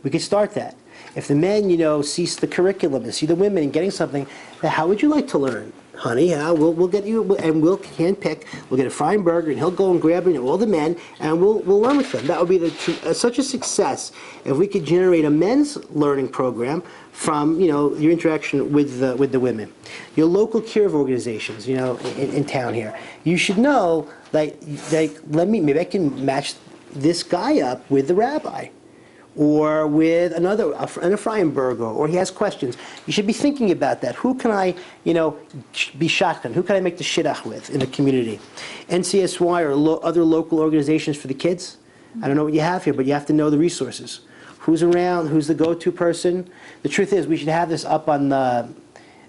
We can start that. If the men, see the curriculum, and see the women and getting something, how would you like to learn? Honey, we'll get you, and we'll handpick, we'll get a frying burger, and he'll go and grab it, all the men, and we'll learn with them. That would be such a success if we could generate a men's learning program from, your interaction with the women. Your local Kiruv organizations, in town here. You should know, maybe I can match this guy up with the rabbi, or with a frying burger, or he has questions. You should be thinking about that. Who can I, be shadchan? Who can I make the shidduch with in the community? NCSY or other local organizations for the kids? I don't know what you have here, but you have to know the resources. Who's around? Who's the go-to person? The truth is, we should have this up on the.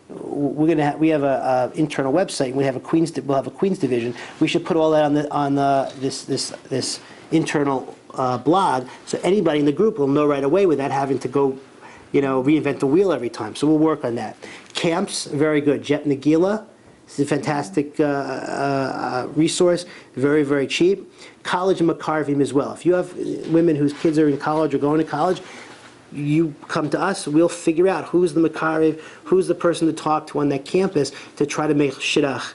We have a internal website. We'll have a Queens division. We should put all that on this internal blog, so anybody in the group will know right away without having to go, reinvent the wheel every time. So we'll work on that. Camps, very good. Jet Nagila, it's a fantastic resource, very, very cheap. College and Makarvim as well. If you have women whose kids are in college or going to college, you come to us, we'll figure out who's the Makariv, who's the person to talk to on that campus to try to make shidduch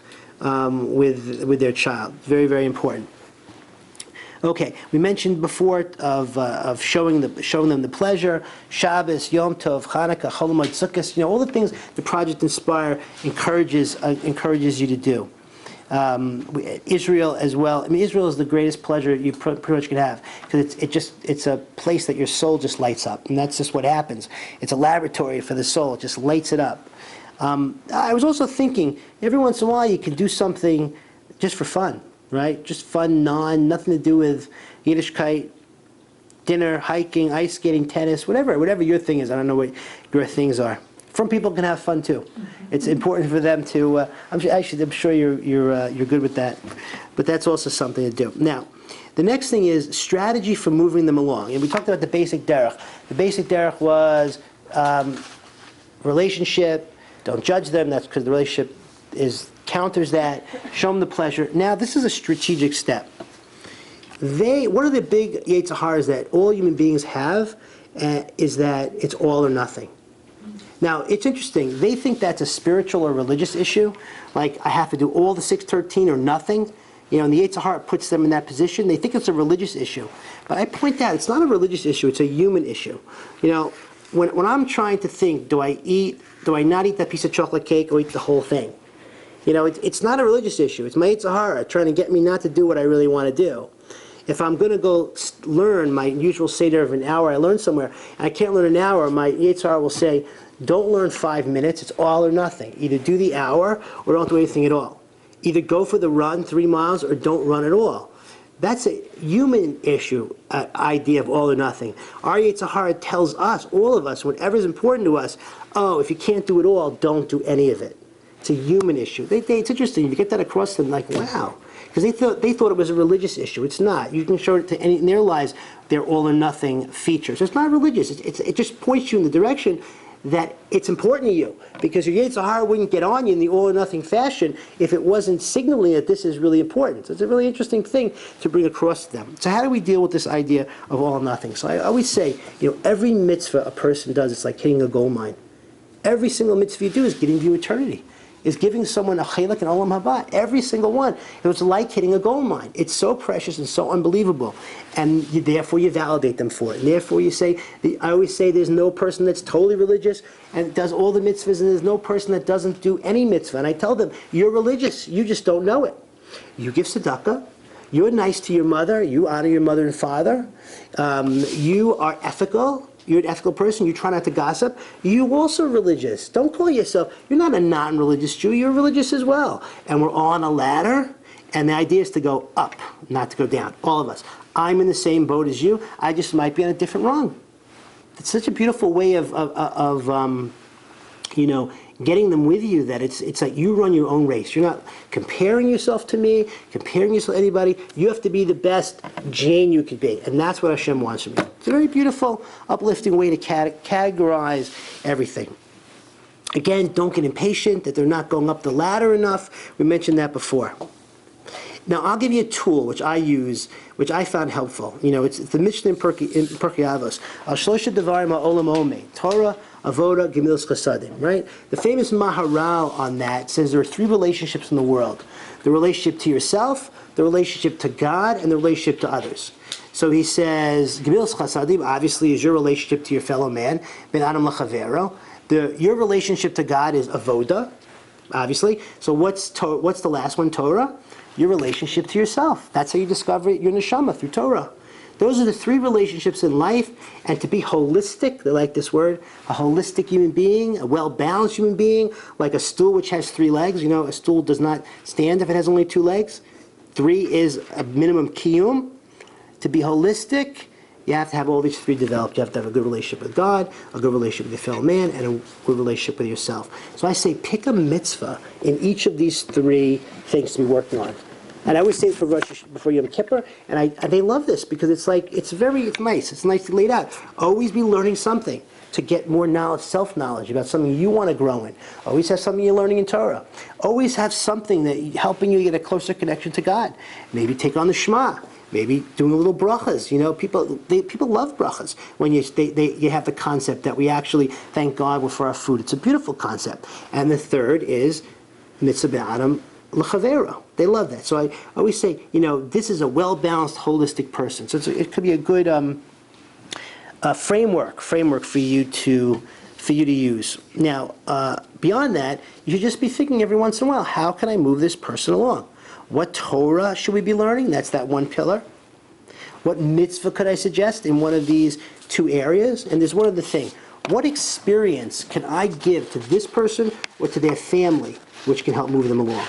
with their child. Very, very important. Okay, we mentioned before of showing them the pleasure, Shabbos, Yom Tov, Hanukkah, Chol Hamoed, Sukkot, all the things the Project Inspire encourages you to do. Israel as well. I mean, Israel is the greatest pleasure you pretty much can have, because it's a place that your soul just lights up, and that's just what happens. It's a laboratory for the soul. It just lights it up. I was also thinking, every once in a while you can do something just for fun. Right? Just fun, nothing to do with Yiddishkeit, dinner, hiking, ice skating, tennis, whatever your thing is. I don't know what your things are. From people can have fun too. It's important for them to. I'm sure you're good with that, but that's also something to do. Now, the next thing is strategy for moving them along, and we talked about the basic derech. The basic derech was relationship. Don't judge them. That's because the relationship counters that. Show them the pleasure. Now, this is a strategic step. One of the big Yetzer Haras that all human beings have is that it's all or nothing. Now, it's interesting. They think that's a spiritual or religious issue. Like, I have to do all the 613 or nothing. And the Yetzer Hara puts them in that position. They think it's a religious issue. But I point out, it's not a religious issue. It's a human issue. When I'm trying to think, do I not eat that piece of chocolate cake or eat the whole thing? It's not a religious issue. It's my Yetzer Hara trying to get me not to do what I really want to do. If I'm going to go learn my usual Seder of an hour, I learn somewhere, and I can't learn an hour, my Yetzer Hara will say, don't learn 5 minutes, it's all or nothing. Either do the hour or don't do anything at all. Either go for the run, 3 miles, or don't run at all. That's a human issue, idea of all or nothing. Our Yetzer Hara tells us, all of us, whatever is important to us, if you can't do it all, don't do any of it. It's a human issue. It's interesting. You get that across to them, like, wow. Because they thought it was a religious issue. It's not. You can show it to in their lives, they're all or nothing features. It's not religious. It just points you in the direction that it's important to you, because your Yetzer Hara wouldn't get on you in the all or nothing fashion if it wasn't signaling that this is really important. So it's a really interesting thing to bring across to them. So how do we deal with this idea of all or nothing? So I always say, every mitzvah a person does, it's like hitting a gold mine. Every single mitzvah you do is getting you eternity. Is giving someone a chelek and olam haba. Every single one. It was like hitting a gold mine. It's so precious and so unbelievable. And therefore you validate them for it. And therefore you say, I always say there's no person that's totally religious and does all the mitzvahs, and there's no person that doesn't do any mitzvah. And I tell them, you're religious, you just don't know it. You give tzedakah, you're nice to your mother, you honor your mother and father, you are ethical. You're an ethical person. You try not to gossip. You also religious. Don't call yourself, you're not a non-religious Jew. You're religious as well. And we're all on a ladder. And the idea is to go up, not to go down. All of us. I'm in the same boat as you. I just might be on a different rung. It's such a beautiful way of getting them with you, that it's like you run your own race. You're not comparing yourself to me, comparing yourself to anybody. You have to be the best Jane you could be. And that's what Hashem wants from you. It's a very beautiful, uplifting way to categorize everything. Again, don't get impatient that they're not going up the ladder enough. We mentioned that before. Now, I'll give you a tool which I use, which I found helpful. It's the Mishnah in Pirkei Avos. Al Shlosha Devarim Ha'olam Omei. Torah, Avoda, Gemilas Chasadim, right? The famous Maharal on that says there are 3 relationships in the world. The relationship to yourself, the relationship to God, and the relationship to others. So he says, Gemilas Chasadim obviously is your relationship to your fellow man, Ben Adam L'Chavero. Your relationship to God is Avoda, obviously. So what's the last one, Torah? Your relationship to yourself. That's how you discover your neshama, through Torah. Those are the 3 relationships in life. And to be holistic, they like this word, a holistic human being, a well-balanced human being, like a stool which has 3 legs. A stool does not stand if it has only 2 legs. 3 is a minimum kiyum. To be holistic, you have to have all these 3 developed. You have to have a good relationship with God, a good relationship with your fellow man, and a good relationship with yourself. So I say pick a mitzvah in each of these 3 things to be working on. And I always say it before Yom Kippur, and they love this because it's nice. It's nicely laid out. Always be learning something to get more knowledge, self-knowledge about something you want to grow in. Always have something you're learning in Torah. Always have something that helping you get a closer connection to God. Maybe take on the Shema. Maybe doing a little brachas. People love brachas when you have the concept that we actually thank God for our food. It's a beautiful concept. And the third is mitzvah b'adam l'chavero. They love that. So I always say, this is a well-balanced, holistic person. So it could be a good framework for you to use. Now, beyond that, you should just be thinking every once in a while, how can I move this person along? What Torah should we be learning? That's that one pillar. What mitzvah could I suggest in one of these 2 areas? And there's one other thing. What experience can I give to this person or to their family which can help move them along?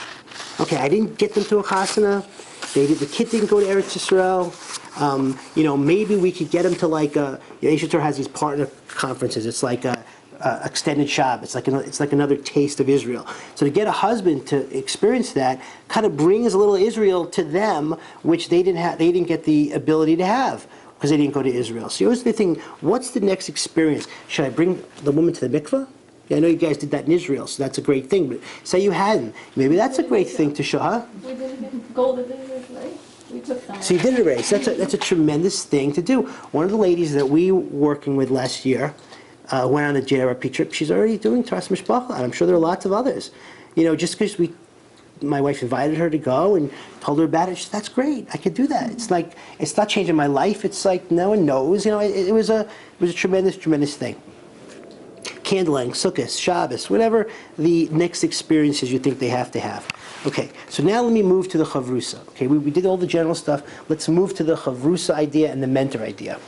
Okay, I didn't get them to a chasana. The kid didn't go to Eretz Yisrael. Maybe we could get them to like Yeshiva Torah has these partner conferences. It's like a extended Shabbos. It's like another taste of Israel. So to get a husband to experience that kind of brings a little Israel to them, which they didn't get the ability to have because they didn't go to Israel. So you always think, what's the next experience? Should I bring the woman to the mikveh? Yeah, I know you guys did that in Israel, so that's a great thing. But say you hadn't, maybe that's a great thing to show, huh? We didn't go to this, right? We took them. So you did it already. So that's a tremendous thing to do. One of the ladies that we were working with last year went on a JRP trip. She's already doing Taras Mishpacha, and I'm sure there are lots of others. Just because my wife invited her to go and told her about it, she said, that's great. I could do that. It's like, it's not changing my life. It's like no one knows. It was a tremendous, tremendous thing. Candlelighting, Sukkot, Shabbos, whatever the next experiences you think they have to have. Okay, so now let me move to the Chavrusa. Okay, we did all the general stuff. Let's move to the Chavrusa idea and the mentor idea.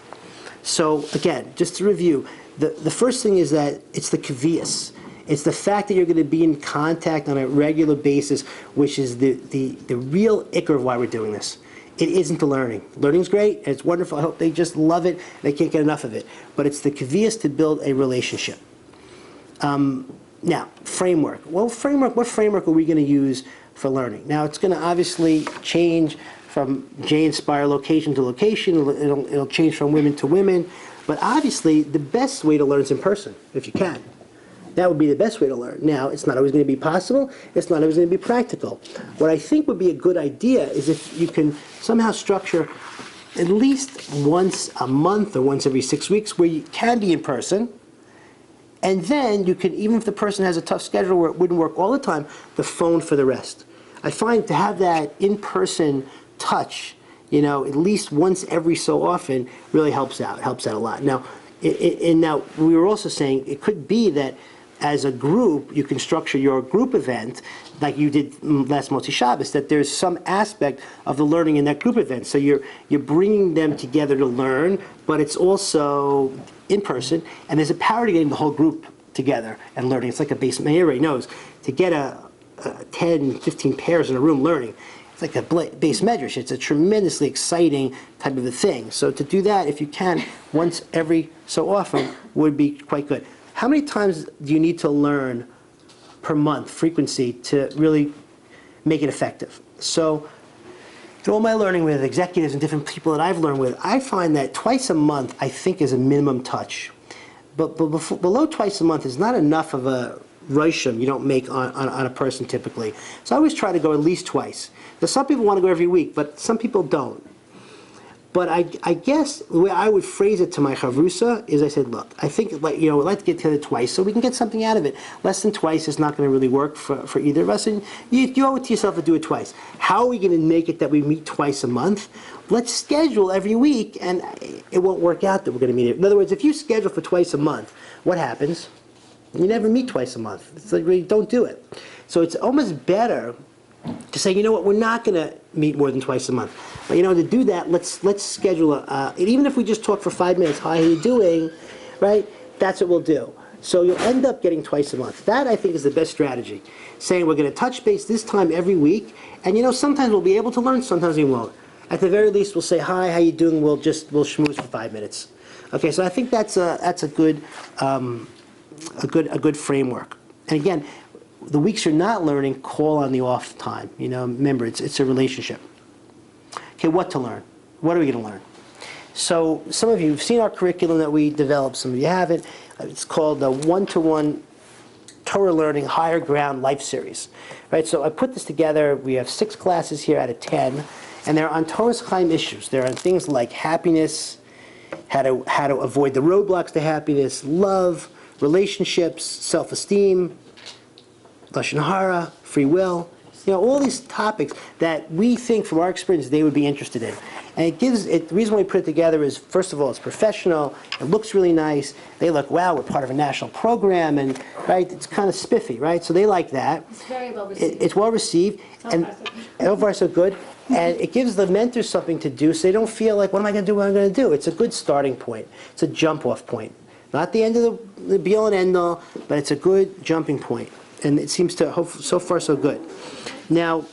So again, just to review, the first thing is that it's the kaviyas. It's the fact that you're going to be in contact on a regular basis, which is the real ikr of why we're doing this. It isn't the learning. Learning's great, and it's wonderful. I hope they just love it. They can't get enough of it. But it's the kaviyas to build a relationship. Now, framework. What framework are we going to use for learning? Now, it's going to obviously change from J-Inspire location to location. It'll change from women to women. But obviously, the best way to learn is in person, if you can. That would be the best way to learn. Now, it's not always going to be possible. It's not always going to be practical. What I think would be a good idea is if you can somehow structure at least once a month or once every 6 weeks where you can be in person. And then you can, even if the person has a tough schedule where it wouldn't work all the time, the phone for the rest. I find to have that in-person touch, at least once every so often, really helps out. It helps out a lot. Now, now we were also saying it could be that as a group, you can structure your group event like you did last Motzi Shabbos, that there's some aspect of the learning in that group event. So you're bringing them together to learn, but it's also in person, and there's a power to getting the whole group together and learning. It's like a base, everybody knows, to get a 10, 15 pairs in a room learning, it's like a base medrash. It's a tremendously exciting type of a thing. So to do that, if you can, once every so often, would be quite good. How many times do you need to learn per month, frequency, to really make it effective? So through all my learning with executives and different people that I've learned with, I find that twice a month, I think, is a minimum touch. But below twice a month is not enough of a rosham you don't make on a person typically. So I always try to go at least twice. Now, some people want to go every week, but some people don't. But I guess the way I would phrase it to my chavrusa is I said, look, I think we'd like to get together twice so we can get something out of it. Less than twice is not going to really work for either of us. And you owe it to yourself to do it twice. How are we going to make it that we meet twice a month? Let's schedule every week, and it won't work out that we're going to meet. In other words, if you schedule for twice a month, what happens? You never meet twice a month. It's like, really, don't do it. So it's almost better to say, you know what, we're not going to meet more than twice a month. But to do that, let's schedule and even if we just talk for 5 minutes, hi, how you doing, right? That's what we'll do. So you'll end up getting twice a month. That, I think, is the best strategy. Saying we're going to touch base this time every week, and sometimes we'll be able to learn, sometimes we won't. At the very least, we'll say, hi, how you doing? We'll schmooze for 5 minutes. Okay, so I think that's a good framework. And again, the weeks you're not learning, call on the off time. Remember, it's a relationship. Okay, what to learn? What are we going to learn? So some of you have seen our curriculum that we developed. Some of you haven't. It's called the One-to-One Torah Learning Higher Ground Life Series. Right. So I put this together. We have 6 classes here out of 10, and they're on Torah's Chaim issues. They're on things like happiness, how to avoid the roadblocks to happiness, love, relationships, self-esteem, Lashon Hara, free will, all these topics that we think from our experience they would be interested in. And the reason why we put it together is, first of all, it's professional, it looks really nice, they look, wow, we're part of a national program, and right, it's kind of spiffy, right? So they like that. It's very well received. It's well received, and so far so good. And it gives the mentors something to do so they don't feel like, what am I going to do, what am I going to do? It's a good starting point. It's a jump-off point. Not the end of the be-all and end-all, but it's a good jumping point. And it seems to, so far so good. Now,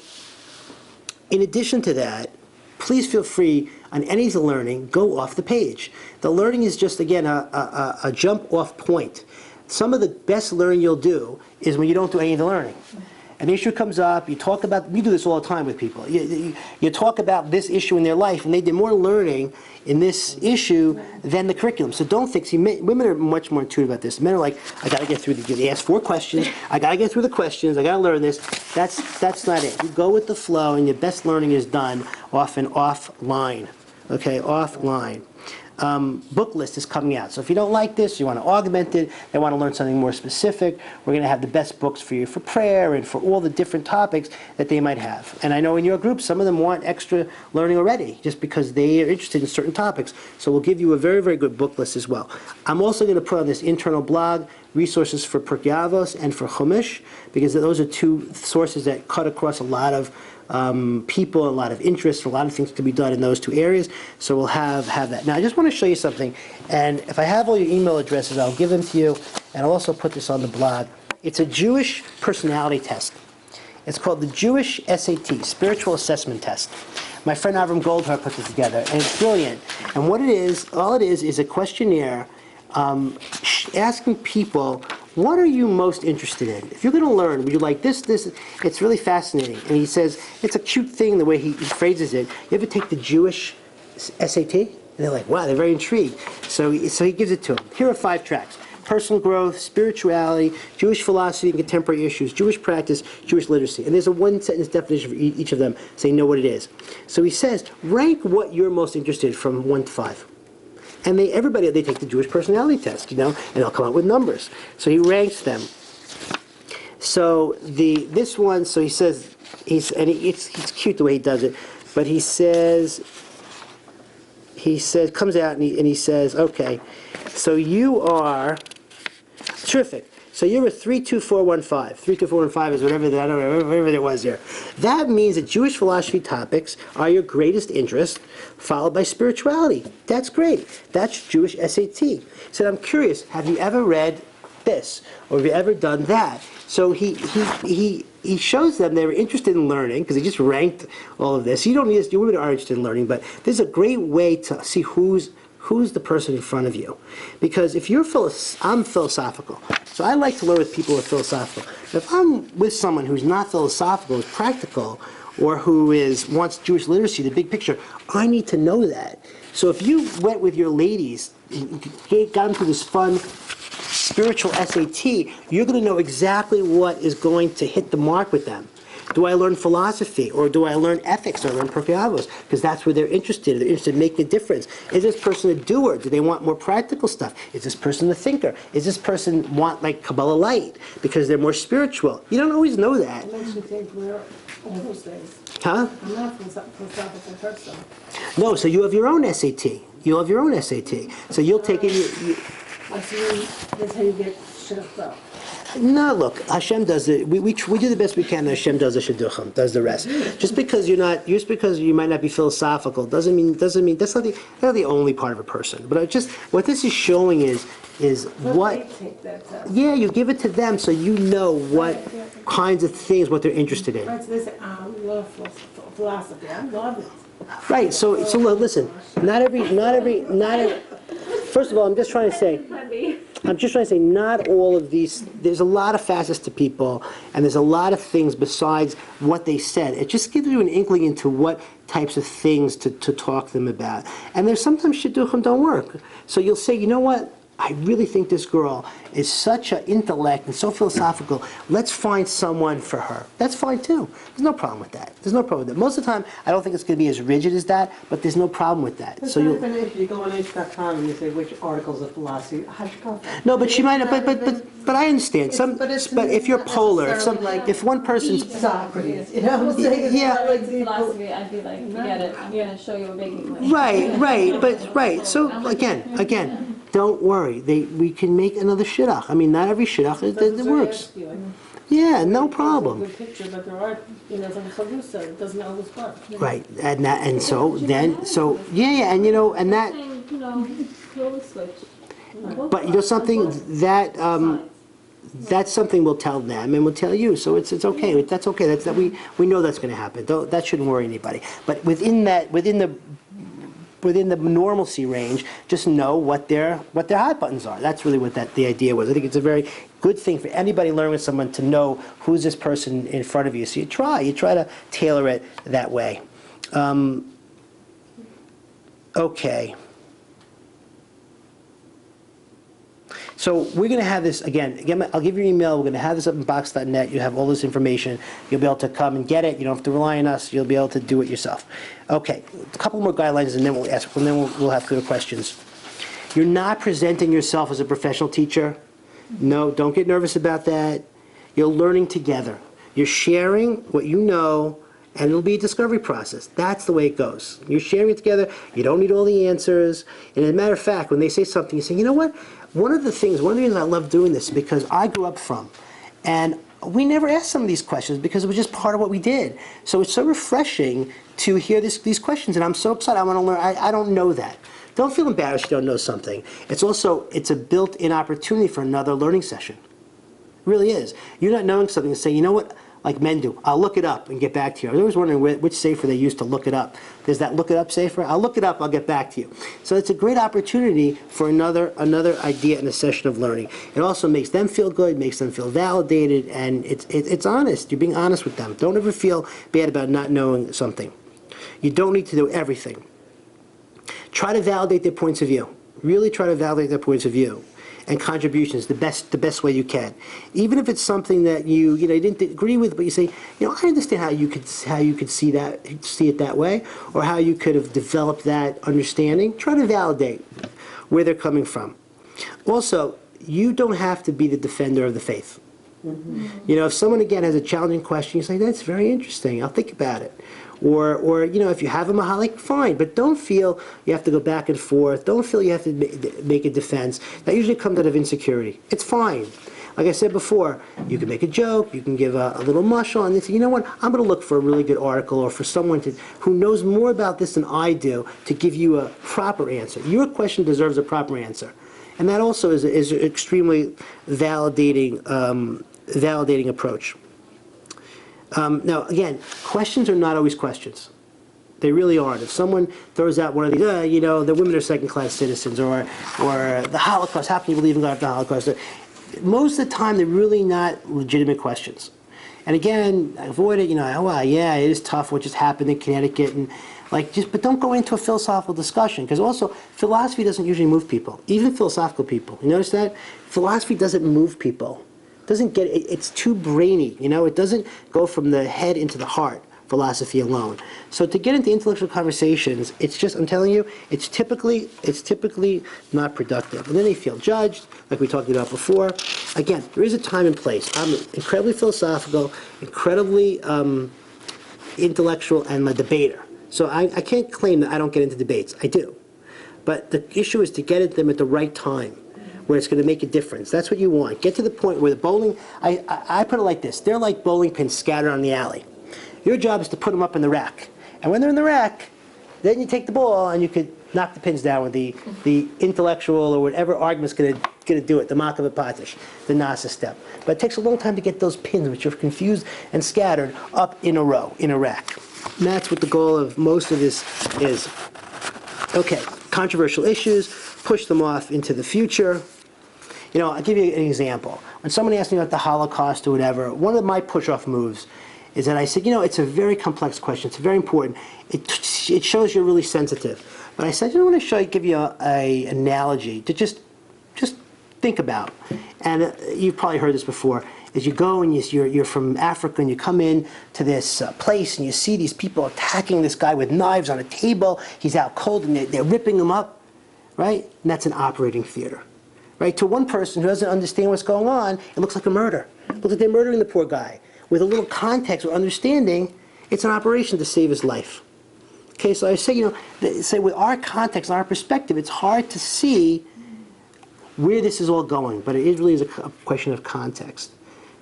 in addition to that, please feel free. on any learning go off the page. The learning is just, again, a jump-off point. Some of the best learning you'll do is when you don't do any of the learning. An issue comes up, you talk about, we do this all the time with people. You talk about this issue in their life, and they did more learning in this issue than the curriculum. So don't think, see, women are much more intuitive about this. Men are like, I got to get through they ask 4 questions, I got to get through the questions, I got to learn this. That's not it. You go with the flow, and your best learning is done often offline. Okay, offline. Book list is coming out. So if you don't like this, you want to augment it, they want to learn something more specific, we're going to have the best books for you for prayer and for all the different topics that they might have. And I know in your group, some of them want extra learning already, just because they are interested in certain topics. So we'll give you a very, very good book list as well. I'm also going to put on this internal blog resources for Pirkei Avos and for Chumash, because those are 2 sources that cut across a lot of people, a lot of interest, a lot of things to be done in those 2 areas. So we'll have that. Now I just want to show you something, and if I have all your email addresses, I'll give them to you, and I'll also put this on the blog. It's a Jewish personality test. It's called the Jewish SAT, Spiritual Assessment Test. My friend Avram Goldhar put this together, and it's brilliant. And what it is, all it is a questionnaire asking people, what are you most interested in? If you're going to learn, would you like this, it's really fascinating. And he says, it's a cute thing the way he phrases it. You ever take the Jewish SAT? And they're like, wow, they're very intrigued. So he gives it to them. Here are 5 tracks. Personal growth, spirituality, Jewish philosophy and contemporary issues, Jewish practice, Jewish literacy. And there's a 1-sentence definition for each of them, so you know what it is. So he says, rank what you're most interested in from 1 to 5. And they take the Jewish personality test, and they'll come out with numbers. So he ranks them. So this one, so he says, it's cute the way he does it, but he says, comes out and he says, okay, so you are terrific. So you're a 32415. 32415 is whatever there was there. That means that Jewish philosophy topics are your greatest interest, followed by spirituality. That's great. That's Jewish SAT. He said, I'm curious, have you ever read this? Or have you ever done that? So he shows them they were interested in learning, because he just ranked all of this. You don't need this, you women are interested in learning, but this is a great way to see who's the person in front of you. Because if you're I'm philosophical, so I like to learn with people who are philosophical. If I'm with someone who's not philosophical, who's practical, or who wants Jewish literacy, the big picture, I need to know that. So if you went with your ladies, got them through this fun spiritual SAT, you're going to know exactly what is going to hit the mark with them. Do I learn philosophy, or do I learn ethics, or learn Pirkei Avos? Because that's where they're interested. They're interested in making a difference. Is this person a doer? Do they want more practical stuff? Is this person a thinker? Is this person want like Kabbalah light because they're more spiritual? You don't always know that. It makes you think we're all those things. Huh? I'm not a philosophical person. No, so you have your own SAT. You'll have your own SAT. So you'll take it. That's how you get shut up. No, look, Hashem does it. We do the best we can. And Hashem does the shidduchim, does the rest. Just because you might not be philosophical doesn't mean that's not the only part of a person. But what this is showing is what. Take that test. Yeah, you give it to them so you know what kinds of things what they're interested in. Right, so they say, I love philosophy. I love it. Right. So listen. Not every. First of all, I'm just trying to say, not all of these, there's a lot of facets to people, and there's a lot of things besides what they said. It just gives you an inkling into what types of things to talk to them about. And there's sometimes shidduchim don't work. So you'll say, you know what? I really think this girl is such an intellect and so philosophical. Let's find someone for her. That's fine too. There's no problem with that. Most of the time, I don't think it's going to be as rigid as that, but there's no problem with that. So you go on H.com and you say which articles of philosophy. No, but she might not. But I understand. But if you're polar, if one person's Socrates, you know what I'm saying? Yeah. Philosophy, I'd be like, forget it. I'm going to show you a baking plan. Right. So again. Don't worry. We can make another shidduch. I mean, not every shidduch it works. Yeah, no problem. Good picture, but there are, some chalusa. It doesn't always work. Right, and that, and so that. Kill the switch. But something that that's something we'll tell them and we'll tell you. So it's okay. That's okay. We know that's going to happen. That shouldn't worry anybody. But within the within the normalcy range, just know what their hot buttons are. That's really what the idea was. I think it's a very good thing for anybody learning with someone to know who's this person in front of you. So you try to tailor it that way. Okay. So we're going to have this, again, I'll give you your email. We're going to have this up in box.net. You have all this information. You'll be able to come and get it. You don't have to rely on us. You'll be able to do it yourself. Okay, a couple more guidelines, and then we'll ask, and then we'll have clear questions. You're not presenting yourself as a professional teacher. No, don't get nervous about that. You're learning together. You're sharing what you know, and it'll be a discovery process. That's the way it goes. You're sharing it together. You don't need all the answers. And as a matter of fact, when they say something, you say, you know what? One of the reasons I love doing this is because I grew up from, and we never asked some of these questions because it was just part of what we did. So it's so refreshing to hear these questions, and I'm so excited. I want to learn. I don't know that. Don't feel embarrassed you don't know something. It's a built-in opportunity for another learning session. It really is. You're not knowing something and say, you know what, like men do, I'll look it up and get back to you. I was always wondering which sefer they used to look it up. There's that look it up sefer. I'll look it up, I'll get back to you. So it's a great opportunity for another idea in a session of learning. It also makes them feel good, makes them feel validated, and it's honest. You're being honest with them. Don't ever feel bad about not knowing something. You don't need to do everything. Try to validate their points of view. Really try to validate their points of view and contributions the best way you can. Even if it's something that you didn't agree with, but you say, I understand how you could see it that way, or how you could have developed that understanding. Try to validate where they're coming from. Also, you don't have to be the defender of the faith. Mm-hmm. If someone again has a challenging question, you say, that's very interesting, I'll think about it. Or if you have a mahalik, fine, but don't feel you have to go back and forth. Don't feel you have to make a defense. That usually comes out of insecurity. It's fine. Like I said before, you can make a joke, you can give a little mushal, and then say, you know what, I'm going to look for a really good article or for someone who knows more about this than I do to give you a proper answer. Your question deserves a proper answer. And that also is an extremely validating approach. Now, again, questions are not always questions. They really aren't. If someone throws out one of these, the women are second-class citizens, or the Holocaust, how can you believe in God after the Holocaust? Most of the time, they're really not legitimate questions. And again, avoid it, it is tough what just happened in Connecticut, and but don't go into a philosophical discussion, because also, philosophy doesn't usually move people, even philosophical people. You notice that? Philosophy doesn't move people. It's too brainy, it doesn't go from the head into the heart, philosophy alone. So to get into intellectual conversations, I'm telling you, it's typically not productive. And then they feel judged, like we talked about before. Again, there is a time and place. I'm incredibly philosophical, incredibly intellectual, and a debater. So I can't claim that I don't get into debates. I do. But the issue is to get at them at the right time, where it's going to make a difference. That's what you want. Get to the point where the bowling, I put it like this, they're like bowling pins scattered on the alley. Your job is to put them up in the rack. And when they're in the rack, then you take the ball and you could knock the pins down with the intellectual or whatever argument's going to do it, the Makav Patish, the Nasa step. But it takes a long time to get those pins, which are confused and scattered, up in a row, in a rack. And that's what the goal of most of this is. Okay, controversial issues, push them off into the future. I'll give you an example. When somebody asks me about the Holocaust or whatever, one of my push-off moves is that I said, it's a very complex question. It's very important. It shows you're really sensitive. But I said, I want to give you an analogy to just think about. And you've probably heard this before. As you go and you're from Africa and you come in to this place and you see these people attacking this guy with knives on a table. He's out cold and they're ripping him up, right? And that's an operating theater. Right? To one person who doesn't understand what's going on, it looks like a murder. It looks like they're murdering the poor guy. With a little context or understanding, it's an operation to save his life. Okay, so I say, with our context and our perspective, it's hard to see where this is all going, but it really is a question of context.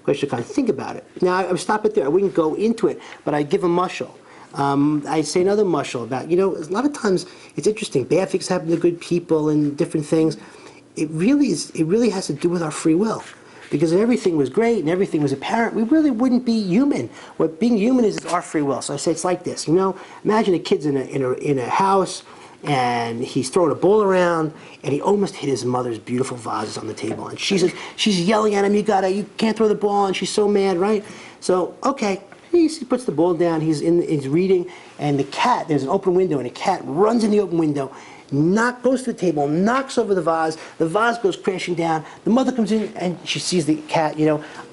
Think about it. Now, I would stop it there. I wouldn't go into it, but I give a mushal. I say another mushal about, a lot of times it's interesting. Bad things happen to good people and different things. It really has to do with our free will. Because if everything was great and everything was apparent, we really wouldn't be human. What being human is our free will. So I say it's like this. Imagine a kid's in a house, and he's throwing a ball around, and he almost hit his mother's beautiful vases on the table. And she's yelling at him, you can't throw the ball, and she's so mad, right? So, okay, he puts the ball down, he's reading, and the cat, there's an open window, and a cat runs in the open window, goes to the table, knocks over the vase goes crashing down, the mother comes in, and she sees the cat,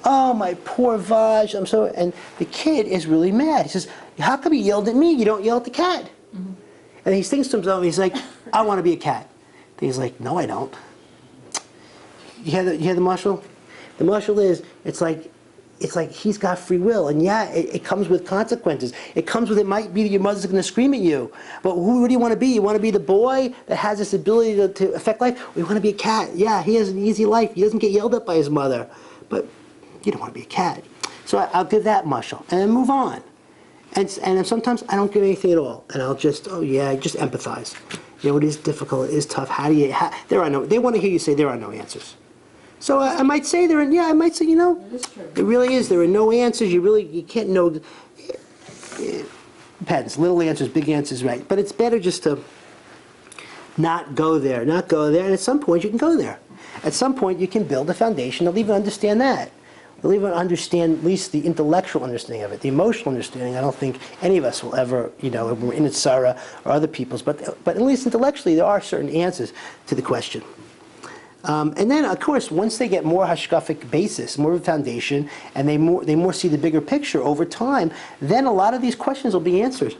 oh, my poor vase, and the kid is really mad. He says, how come you yelled at me? You don't yell at the cat. Mm-hmm. And he thinks to himself, he's like, I want to be a cat. And he's like, no, I don't. You hear the mashal? The mashal is, it's like he's got free will, and yeah, it comes with consequences. It comes with, it might be that your mother's going to scream at you, but what do you want to be? You want to be the boy that has this ability to affect life? Or you want to be a cat? Yeah, he has an easy life. He doesn't get yelled at by his mother, but you don't want to be a cat. So I'll give that mashal, and then move on. And sometimes I don't give anything at all, and I'll just, just empathize. It is difficult, it is tough. They want to hear you say there are no answers. So I might say it really is. There are no answers. You can't know. It depends. Little answers, big answers, right? But it's better just to not go there. And at some point you can go there. At some point you can build a foundation. They'll even understand that. They'll even understand at least the intellectual understanding of it. The emotional understanding, I don't think any of us will ever, if we're in Sarah or other people's. But at least intellectually there are certain answers to the question. And then, of course, once they get more hashkafic basis, more of a foundation, and they more see the bigger picture over time, then a lot of these questions will be answered.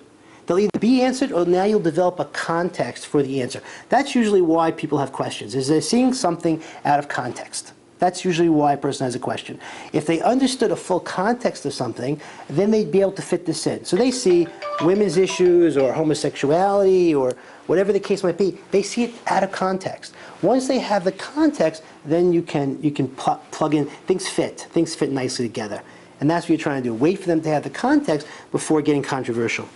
They'll either be answered, or now you'll develop a context for the answer. That's usually why people have questions, is they're seeing something out of context. That's usually why a person has a question. If they understood a full context of something, then they'd be able to fit this in. So they see women's issues or homosexuality or whatever the case might be, they see it out of context. Once they have the context, then you can plug in, things fit nicely together. And that's what you're trying to do. Wait for them to have the context before getting controversial.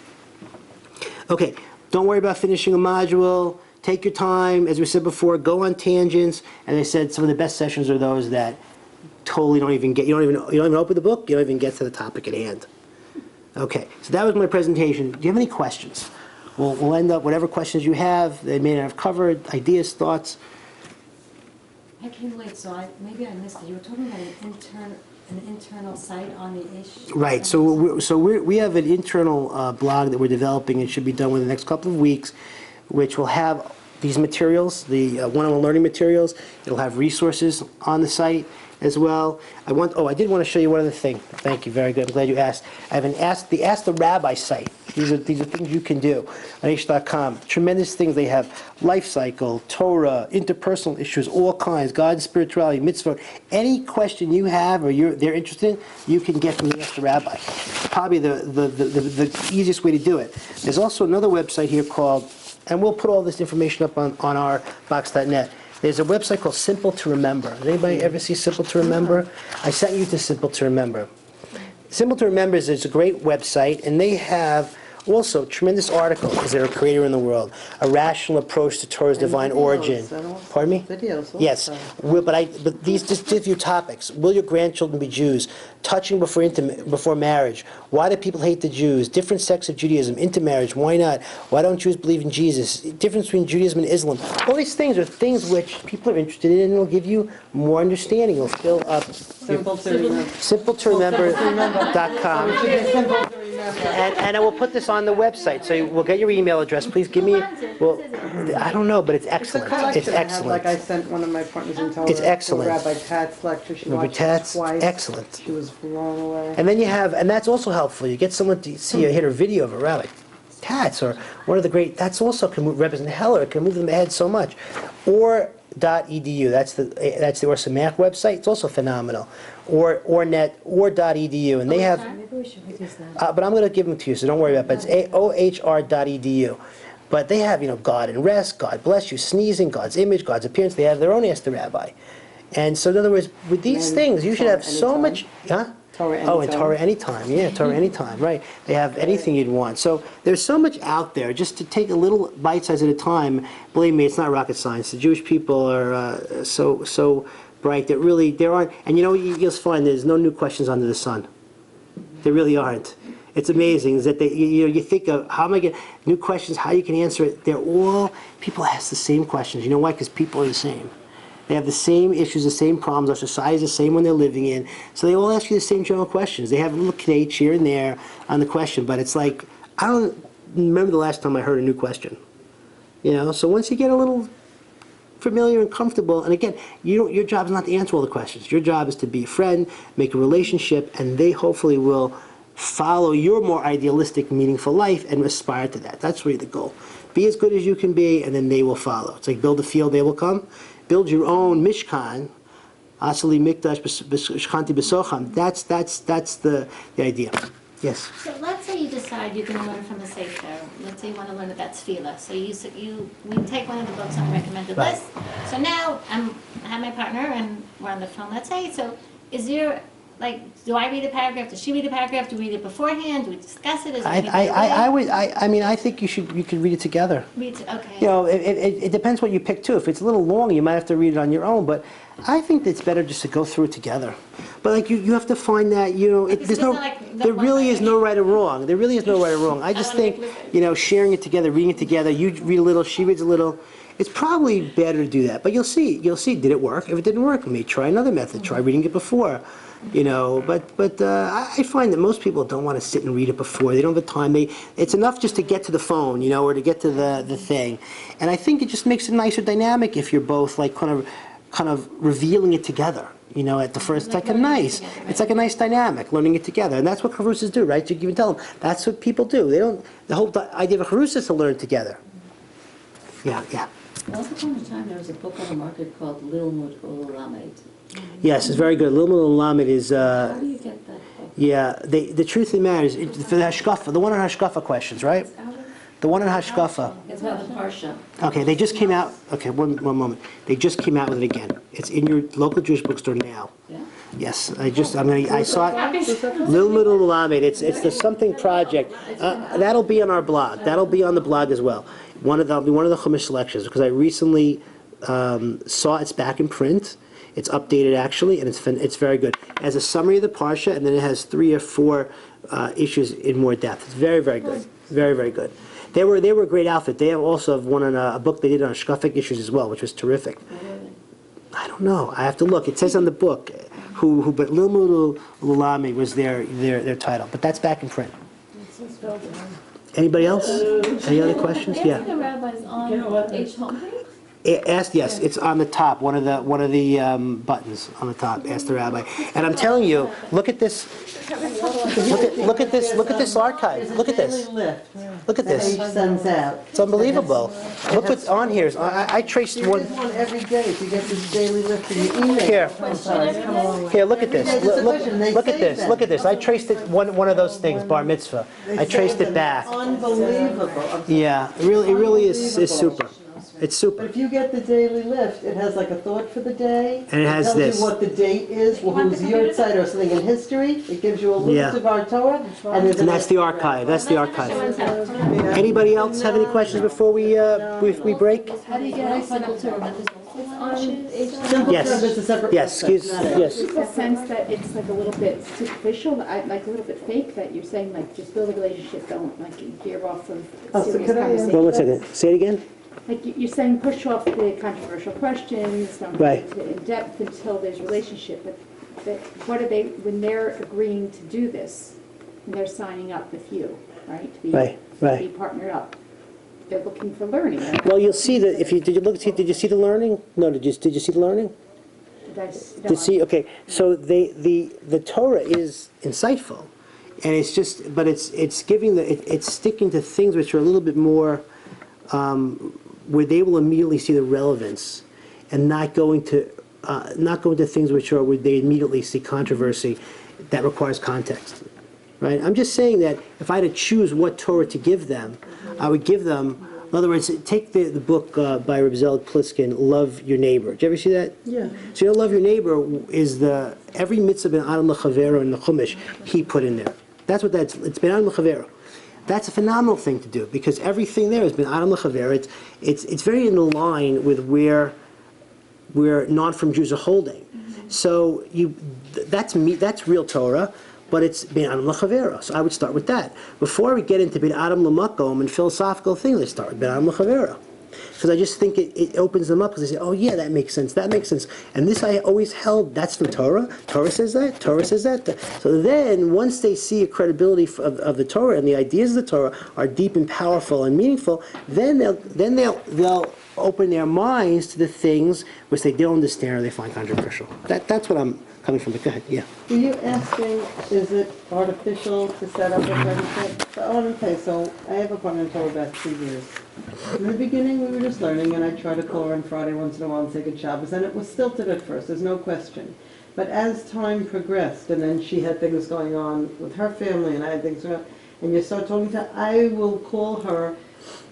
Okay, don't worry about finishing a module. Take your time, as we said before, go on tangents. And I said some of the best sessions are those that totally you don't even open the book, you don't even get to the topic at hand. Okay, so that was my presentation. Do you have any questions? We'll end up, whatever questions you have, they may not have covered, ideas, thoughts. I came late, so maybe I missed it. You were talking about an internal site on the issue. Right, so we have an internal blog that we're developing. It should be done within the next couple of weeks, which will have these materials, the one-on-one learning materials. It'll have resources on the site as well. I did want to show you one other thing. Thank you, very good. I'm glad you asked. I have Ask the Rabbi site. These are things you can do on h.com. Tremendous things. They have life cycle, Torah, interpersonal issues, all kinds, God and spirituality, mitzvot. Any question you have or they're interested in, you can get from the Ask the Rabbi. Probably the easiest way to do it. There's also another website here called, and we'll put all this information up on our box.net. There's a website called Simple to Remember. Did anybody ever see Simple to Remember? I sent you to Simple to Remember. Simple to Remember is a great website, and they have also tremendous articles, because they're a creator in the world. A rational approach to Torah's divine origin. Pardon me? Videos also. Yes, but these just give you topics. Will your grandchildren be Jews? Touching before marriage. Why do people hate the Jews? Different sects of Judaism. Intermarriage. Why not? Why don't Jews believe in Jesus? Difference between Judaism and Islam. All these things are things which people are interested in, and it'll give you more understanding. It'll fill up. SimpleToRemember.com. And I will put this on the website, so we'll get your email address. Please give me. Well, I don't know, but it's excellent. It's excellent. I sent one of my partners in Torah. It's excellent. Rabbi Tatz's lecture. She Rabbi watched it Tatz, twice. excellent. She was blown away. And then and that's also helpful. You get someone to see hit a video of a Rabbi Tatz or one of the great. That's also can represent Heller. It can move them ahead so much. Or.edu. That's the Or Sameach website. It's also phenomenal. Or.edu, and they have. Maybe we should reduce that. But I'm going to give them to you, so don't worry about it. But it's ohr.edu. But they have, God and rest, God bless you, sneezing, God's image, God's appearance. They have their own Ask the Rabbi. And so, in other words, with these things, you should have so much. Huh? Torah Anytime. Oh, and Torah Anytime. Yeah, Torah Anytime, right. They have anything you'd want. So there's so much out there. Just to take a little bite size at a time, believe me, it's not rocket science. The Jewish people are so bright that really there aren't. And you'll find there's no new questions under the sun. There really aren't. It's amazing is that you think of how am I going new questions, how you can answer it. People ask the same questions. You know why? Because people are the same. They have the same issues, the same problems. Our society is the same one they're living in. So they all ask you the same general questions. They have a little knate here and there on the question, but it's like, I don't remember the last time I heard a new question. So once you get a little familiar and comfortable, and again, your job is not to answer all the questions. Your job is to be a friend, make a relationship, and they hopefully will follow your more idealistic, meaningful life and aspire to that. That's really the goal. Be as good as you can be, and then they will follow. It's like build a field, they will come. Build your own mishkan, asali mikdash b'shkanti b'socham. That's the idea. Yes. So let's say you decide you're going to learn from the Sefer. Let's say you want to learn about tefillah. So we take one of the books on the recommended Right. list. So now I have my partner and we're on the phone. Let's say. So is there do I read a paragraph? Does she read a paragraph? Do we read it beforehand? Do we discuss it? Is it I think you could read it together. Okay. It depends what you pick too. If it's a little long, you might have to read it on your own. But I think it's better just to go through it together. But you have to find that there really is no right or wrong. There really is no right or wrong. I just think sharing it together, reading it together. You read a little, she reads a little. It's probably better to do that. But you'll see. Did it work? If it didn't work, maybe try another method. Try reading it before. But I find that most people don't want to sit and read it before. They don't have the time. It's enough just to get to the phone, or to get to the thing. And I think it just makes a nicer dynamic if you're both kind of revealing it together. At the first, it's like a nice dynamic, learning it together. And that's what charusas do, right? You can tell them, that's what people do. The whole idea of a charusa is to learn together. Yeah. Once upon a time, there was a book on the market called Lilmud Ulamed. Yes, it's very good. Lilmud Ulamed is... How do you get that book? Yeah, the truth of the matter is, for the hashkafa, the one on hashkafa questions, right? The one on hashkafa. It's about the Parsha. Okay, they just came out, one moment. They just came out with it again. It's in your local Jewish bookstore now. Yeah? Yes, I saw it. Lilmud Ulamed, it's the something project. That'll be on our blog. That'll be on the blog as well. That'll be one of the Chumash selections, because I recently saw it's back in print. It's updated actually, and it's very good. It has a summary of the Parsha, and then it has 3 or 4 issues in more depth. It's very, very good. Very, very good. They were a great outfit. They also have one on a book they did on shkafic issues as well, which was terrific. I don't know. I have to look. It says on the book but Lilmud Ulamed was their title. But that's back in print. Anybody else? Any other questions? Yeah. The rabbis on H homepage? Yes, it's on the top, one of the buttons on the top. Ask the rabbi. And I'm telling you, look at this. Look at this archive. Look at this. Look at this. Sends out. It's unbelievable. Look what's on here. I traced You one. get one every day if you get this daily lift in your email. Here. I'm sorry, come along. Here, look at this. Every day there's a question, they Look at save this. them. Look at this. I traced it one of those things, bar mitzvah. I traced it back. Unbelievable. Yeah, it really is super. It's But super. if you get the daily lift, it has like a thought for the day. And it has tells this. you what the date is, who's your side or something in history. It gives you a Yeah. list of our Torah. And that's the archive. That's the archive. Anybody else have any questions before we break? How do you get Untitled Chapter? It's on H Simple Yes. Torah is a separate. Yes. Yes. The sense that it's like a little bit superficial, like a little bit fake, that you're saying like just build a relationship, don't veer off of Oh, so serious could I, conversation. Well, 1 second. Say it again. Like you're saying push off the controversial questions, don't Right. get into in depth until there's relationship, but what are they, when they're agreeing to do this, and they're signing up with you, right? To be partnered up. They're looking for learning. Right? Well, you'll see that if you did you see the learning? No, did you see the learning? Okay. So the Torah is insightful, and it's just, but it's giving it's sticking to things which are a little bit more where they will immediately see the relevance, and not going to things where they immediately see controversy that requires context. Right? I'm just saying that if I had to choose what Torah to give them, I would give them, in other words, take the book by Rabbi Pliskin, Love Your Neighbor. Did you ever see that? Yeah. So Love Your Neighbor is every mitzvah ben Adam l'chavero in the Chumash he put in there. That's what it's ben Adam l'chavero. That's a phenomenal thing to do, because everything there has been Adam l'chavero. It's very in line with where non-from Jews are holding. So that's real Torah. but it's bin adam l'chavero. So I would start with that. Before we get into bin adam l'makom and philosophical things, I start with bin adam l'chavero. Because I just think it opens them up, because they say, oh yeah, that makes sense, And this I always held, that's from Torah. Torah says that, Torah says that. So then, once they see a credibility of the Torah and the ideas of the Torah are deep and powerful and meaningful, then they'll open their minds to the things which they don't understand or they find controversial. That's what I'm coming from. But go ahead, yeah. Were you asking, is it artificial to set up a friendship? So, okay, so I have a partner in Torah about 2 years. In the beginning, we were just learning, and I tried to call her on Friday once in a while and say good Shabbos, and it was stilted at first, there's no question. But as time progressed, and then she had things going on with her family, and I had things going on, and you start talking to her, I will call her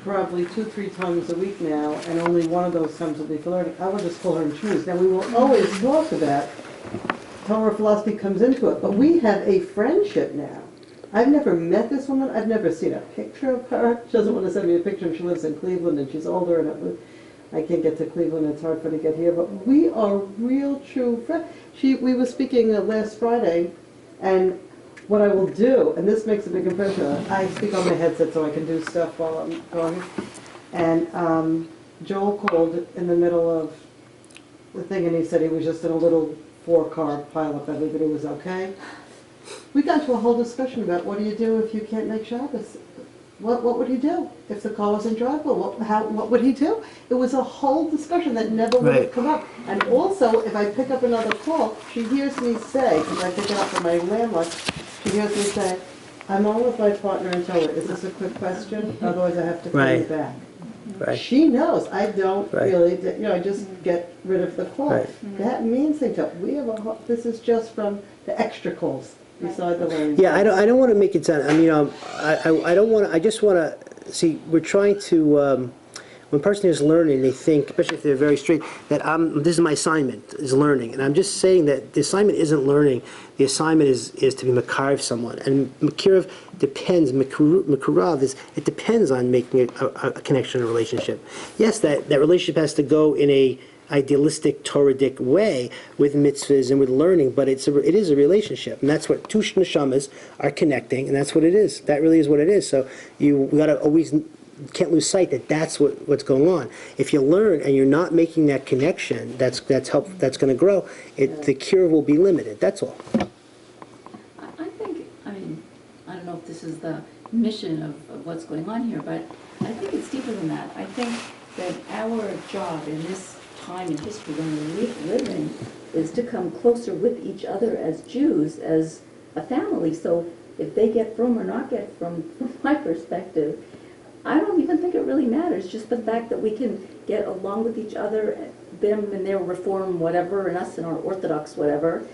probably 2-3 times a week now, and only one of those times will be for learning. I will just call her and choose. Now, we will always talk about Torah philosophy comes into it, but we have a friendship now. I've never met this woman. I've never seen a picture of her. She doesn't want to send me a picture, and she lives in Cleveland, and she's older, and I can't get to Cleveland. It's hard for her to get here, but we are real, true friends. We were speaking last Friday, and what I will do, and this makes a big impression, I speak on my headset so I can do stuff while I'm going, and Joel called in the middle of the thing, and he said he was just in a little 4-car pileup, everybody was okay. We got into a whole discussion about what do you do if you can't make Shabbos? What would he do if the car wasn't drivable? What would he do? It was a whole discussion that never would have come up. And also, if I pick up another call, she hears me say, because I pick it up from my landline, she hears me say, I'm on with my partner in Torah. Is this a quick question? Otherwise I have to call you back. Right. She knows. I don't really, I just get rid of the call. Right. That means things. We have this is just from the extra calls. Beside the learning. Yeah, I don't want to make it sound. I mean, I don't want to. I just want to see. We're trying to. When a person is learning, they think, especially if they're very straight, that this is my assignment, is learning. And I'm just saying that the assignment isn't learning. The assignment is to be makariv someone. And Kiruv depends. Mikurav is it depends on making a connection, a relationship. Yes, that relationship has to go in a idealistic Toradic way with mitzvahs and with learning, but it is a relationship, and that's what two neshamas are connecting, and that's what it is. That really is what it is. So we gotta always can't lose sight that that's what's going on. If you learn and you're not making that connection, that's going to grow. The cure will be limited. That's all. I think, I mean, I don't know if this is the mission of what's going on here, but I think it's deeper than that. I think that our job in this time in history when we live in is to come closer with each other as Jews, as a family. So if they get from or not get from my perspective, I don't even think it really matters. Just the fact that we can get along with each other, them and their Reform whatever, and us and our Orthodox whatever.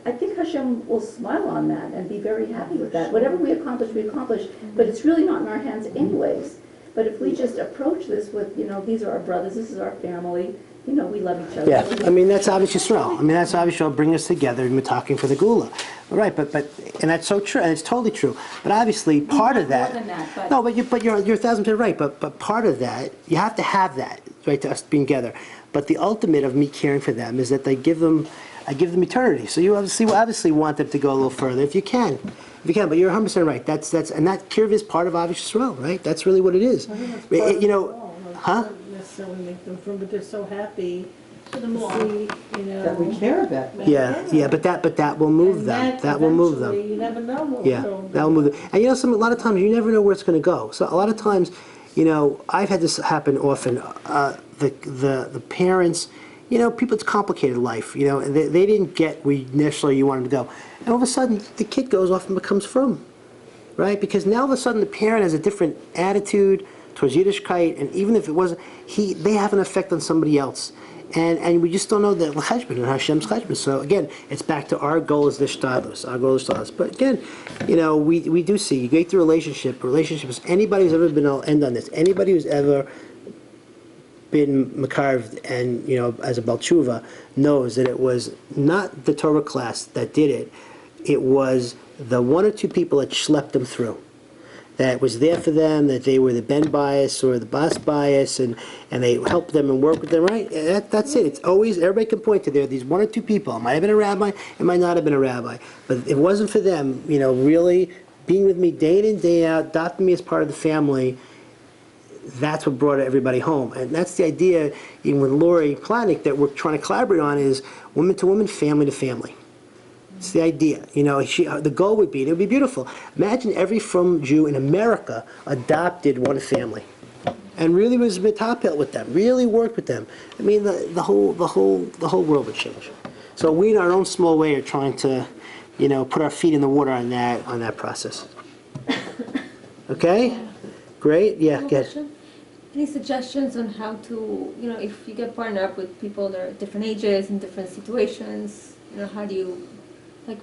I think Hashem will smile on that and be very happy with that. Whatever we accomplish, but it's really not in our hands anyways. But if we just approach this with, these are our brothers, this is our family, we love each other. Yeah, I mean, that's obviously Yisrael. I mean, that's obviously bring us together and we're talking for the Gula. Right, but and that's so true, and it's totally true. But obviously, part of that. More than that, but no, but you're 1,000% right. But part of that, you have to have that, right, to us being together. But the ultimate of me caring for them is that I give them eternity. So you obviously want them to go a little further if you can. But you're 100% right. That's and that Kiruv is part of Avish Yisrael, right? That's really what it is. Huh? Necessarily make them from, but they're so happy To the to more. see, That we care about them. Yeah, but that will move and them. That will move them. eventually, you never know what Yeah, that will move them. And a lot of times you never know where it's going to go. So a lot of times, I've had this happen often. The parents, people, it's complicated life. They didn't get where initially you wanted to go, and all of a sudden the kid goes off and becomes frum, right? Because now all of a sudden the parent has a different attitude towards Yiddishkeit, and even if it wasn't, they have an effect on somebody else. And we just don't know that l'cheshbon and Hashem's cheshbon. So again, it's back to our goal is l'shtadlus. Our goal is l'shtadlus. But again, we do see you get the relationships. Anybody who's ever been, I'll end on this. Anybody who's ever been makarved and as a Baal Tshuva knows that it was not the Torah class that did it. It was the one or two people that schlepped them through. that was there for them, that they were the Ben bias or the boss bias, and they helped them and worked with them, right? That's it. It's always, everybody can point to there, these one or two people. It might have been a rabbi, it might not have been a rabbi. But if it wasn't for them, really being with me day in and day out, adopting me as part of the family, that's what brought everybody home. And that's the idea, even with Lori Planick, that we're trying to collaborate on, is woman to woman, family to family. It's the idea. The goal would be, and it would be beautiful. Imagine every Frum Jew in America adopted one family, and really was metapel with them, really worked with them. I mean, the whole world would change. So we, in our own small way, are trying to, put our feet in the water on that process. Okay, great. Yeah, good. Any suggestions on how to, if you get partnered up with people that are different ages and different situations, how do you, I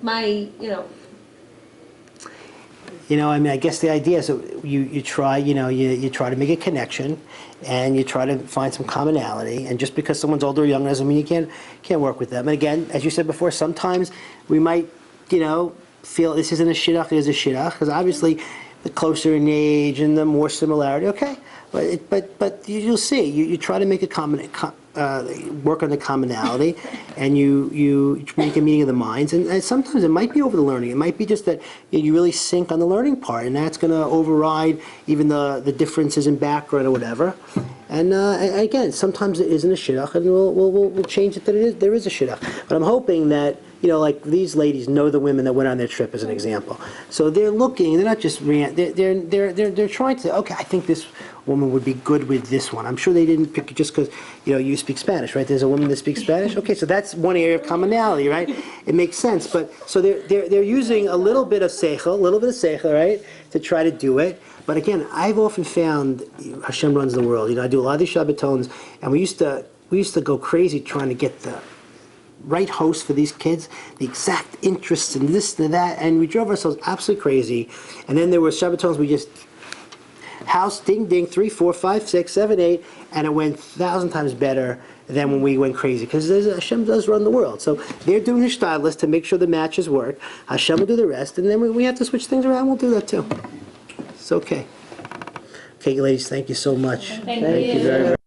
guess the idea is that you try, you try to make a connection, and you try to find some commonality. And just because someone's older or younger doesn't mean you can't work with them. And again, as you said before, sometimes we might, feel this isn't a shidduch, it is a shidduch, because obviously the closer in age and the more similarity, okay. But you'll see, you try to make a work on the commonality, and you make a meeting of the minds, and sometimes it might be over the learning. It might be just that you really sync on the learning part, and that's going to override even the differences in background or whatever. And again, sometimes it isn't a shidduch, and we'll change it that there is a shidduch. But I'm hoping that, like these ladies know the women that went on their trip, as an example. So they're looking, they're not just, they're trying to, okay, I think this woman would be good with this one. I'm sure they didn't pick it just because, you speak Spanish, right? There's a woman that speaks Spanish. Okay, so that's one area of commonality, right? It makes sense. But so they're using a little bit of seichel, right, to try to do it. But again, I've often found Hashem runs the world. I do a lot of these Shabbatons, and we used to go crazy trying to get the right host for these kids, the exact interests and this and that, and we drove ourselves absolutely crazy. And then there were Shabbatons we just house ding ding 3, 4, 5, 6, 7, 8, and it went 1,000 times better than when we went crazy, because Hashem does run the world. So they're doing his stylist to make sure the matches work. Hashem will do the rest, and then we have to switch things around. We'll do that too. It's okay. Okay, ladies, thank you so much. Thank you very much.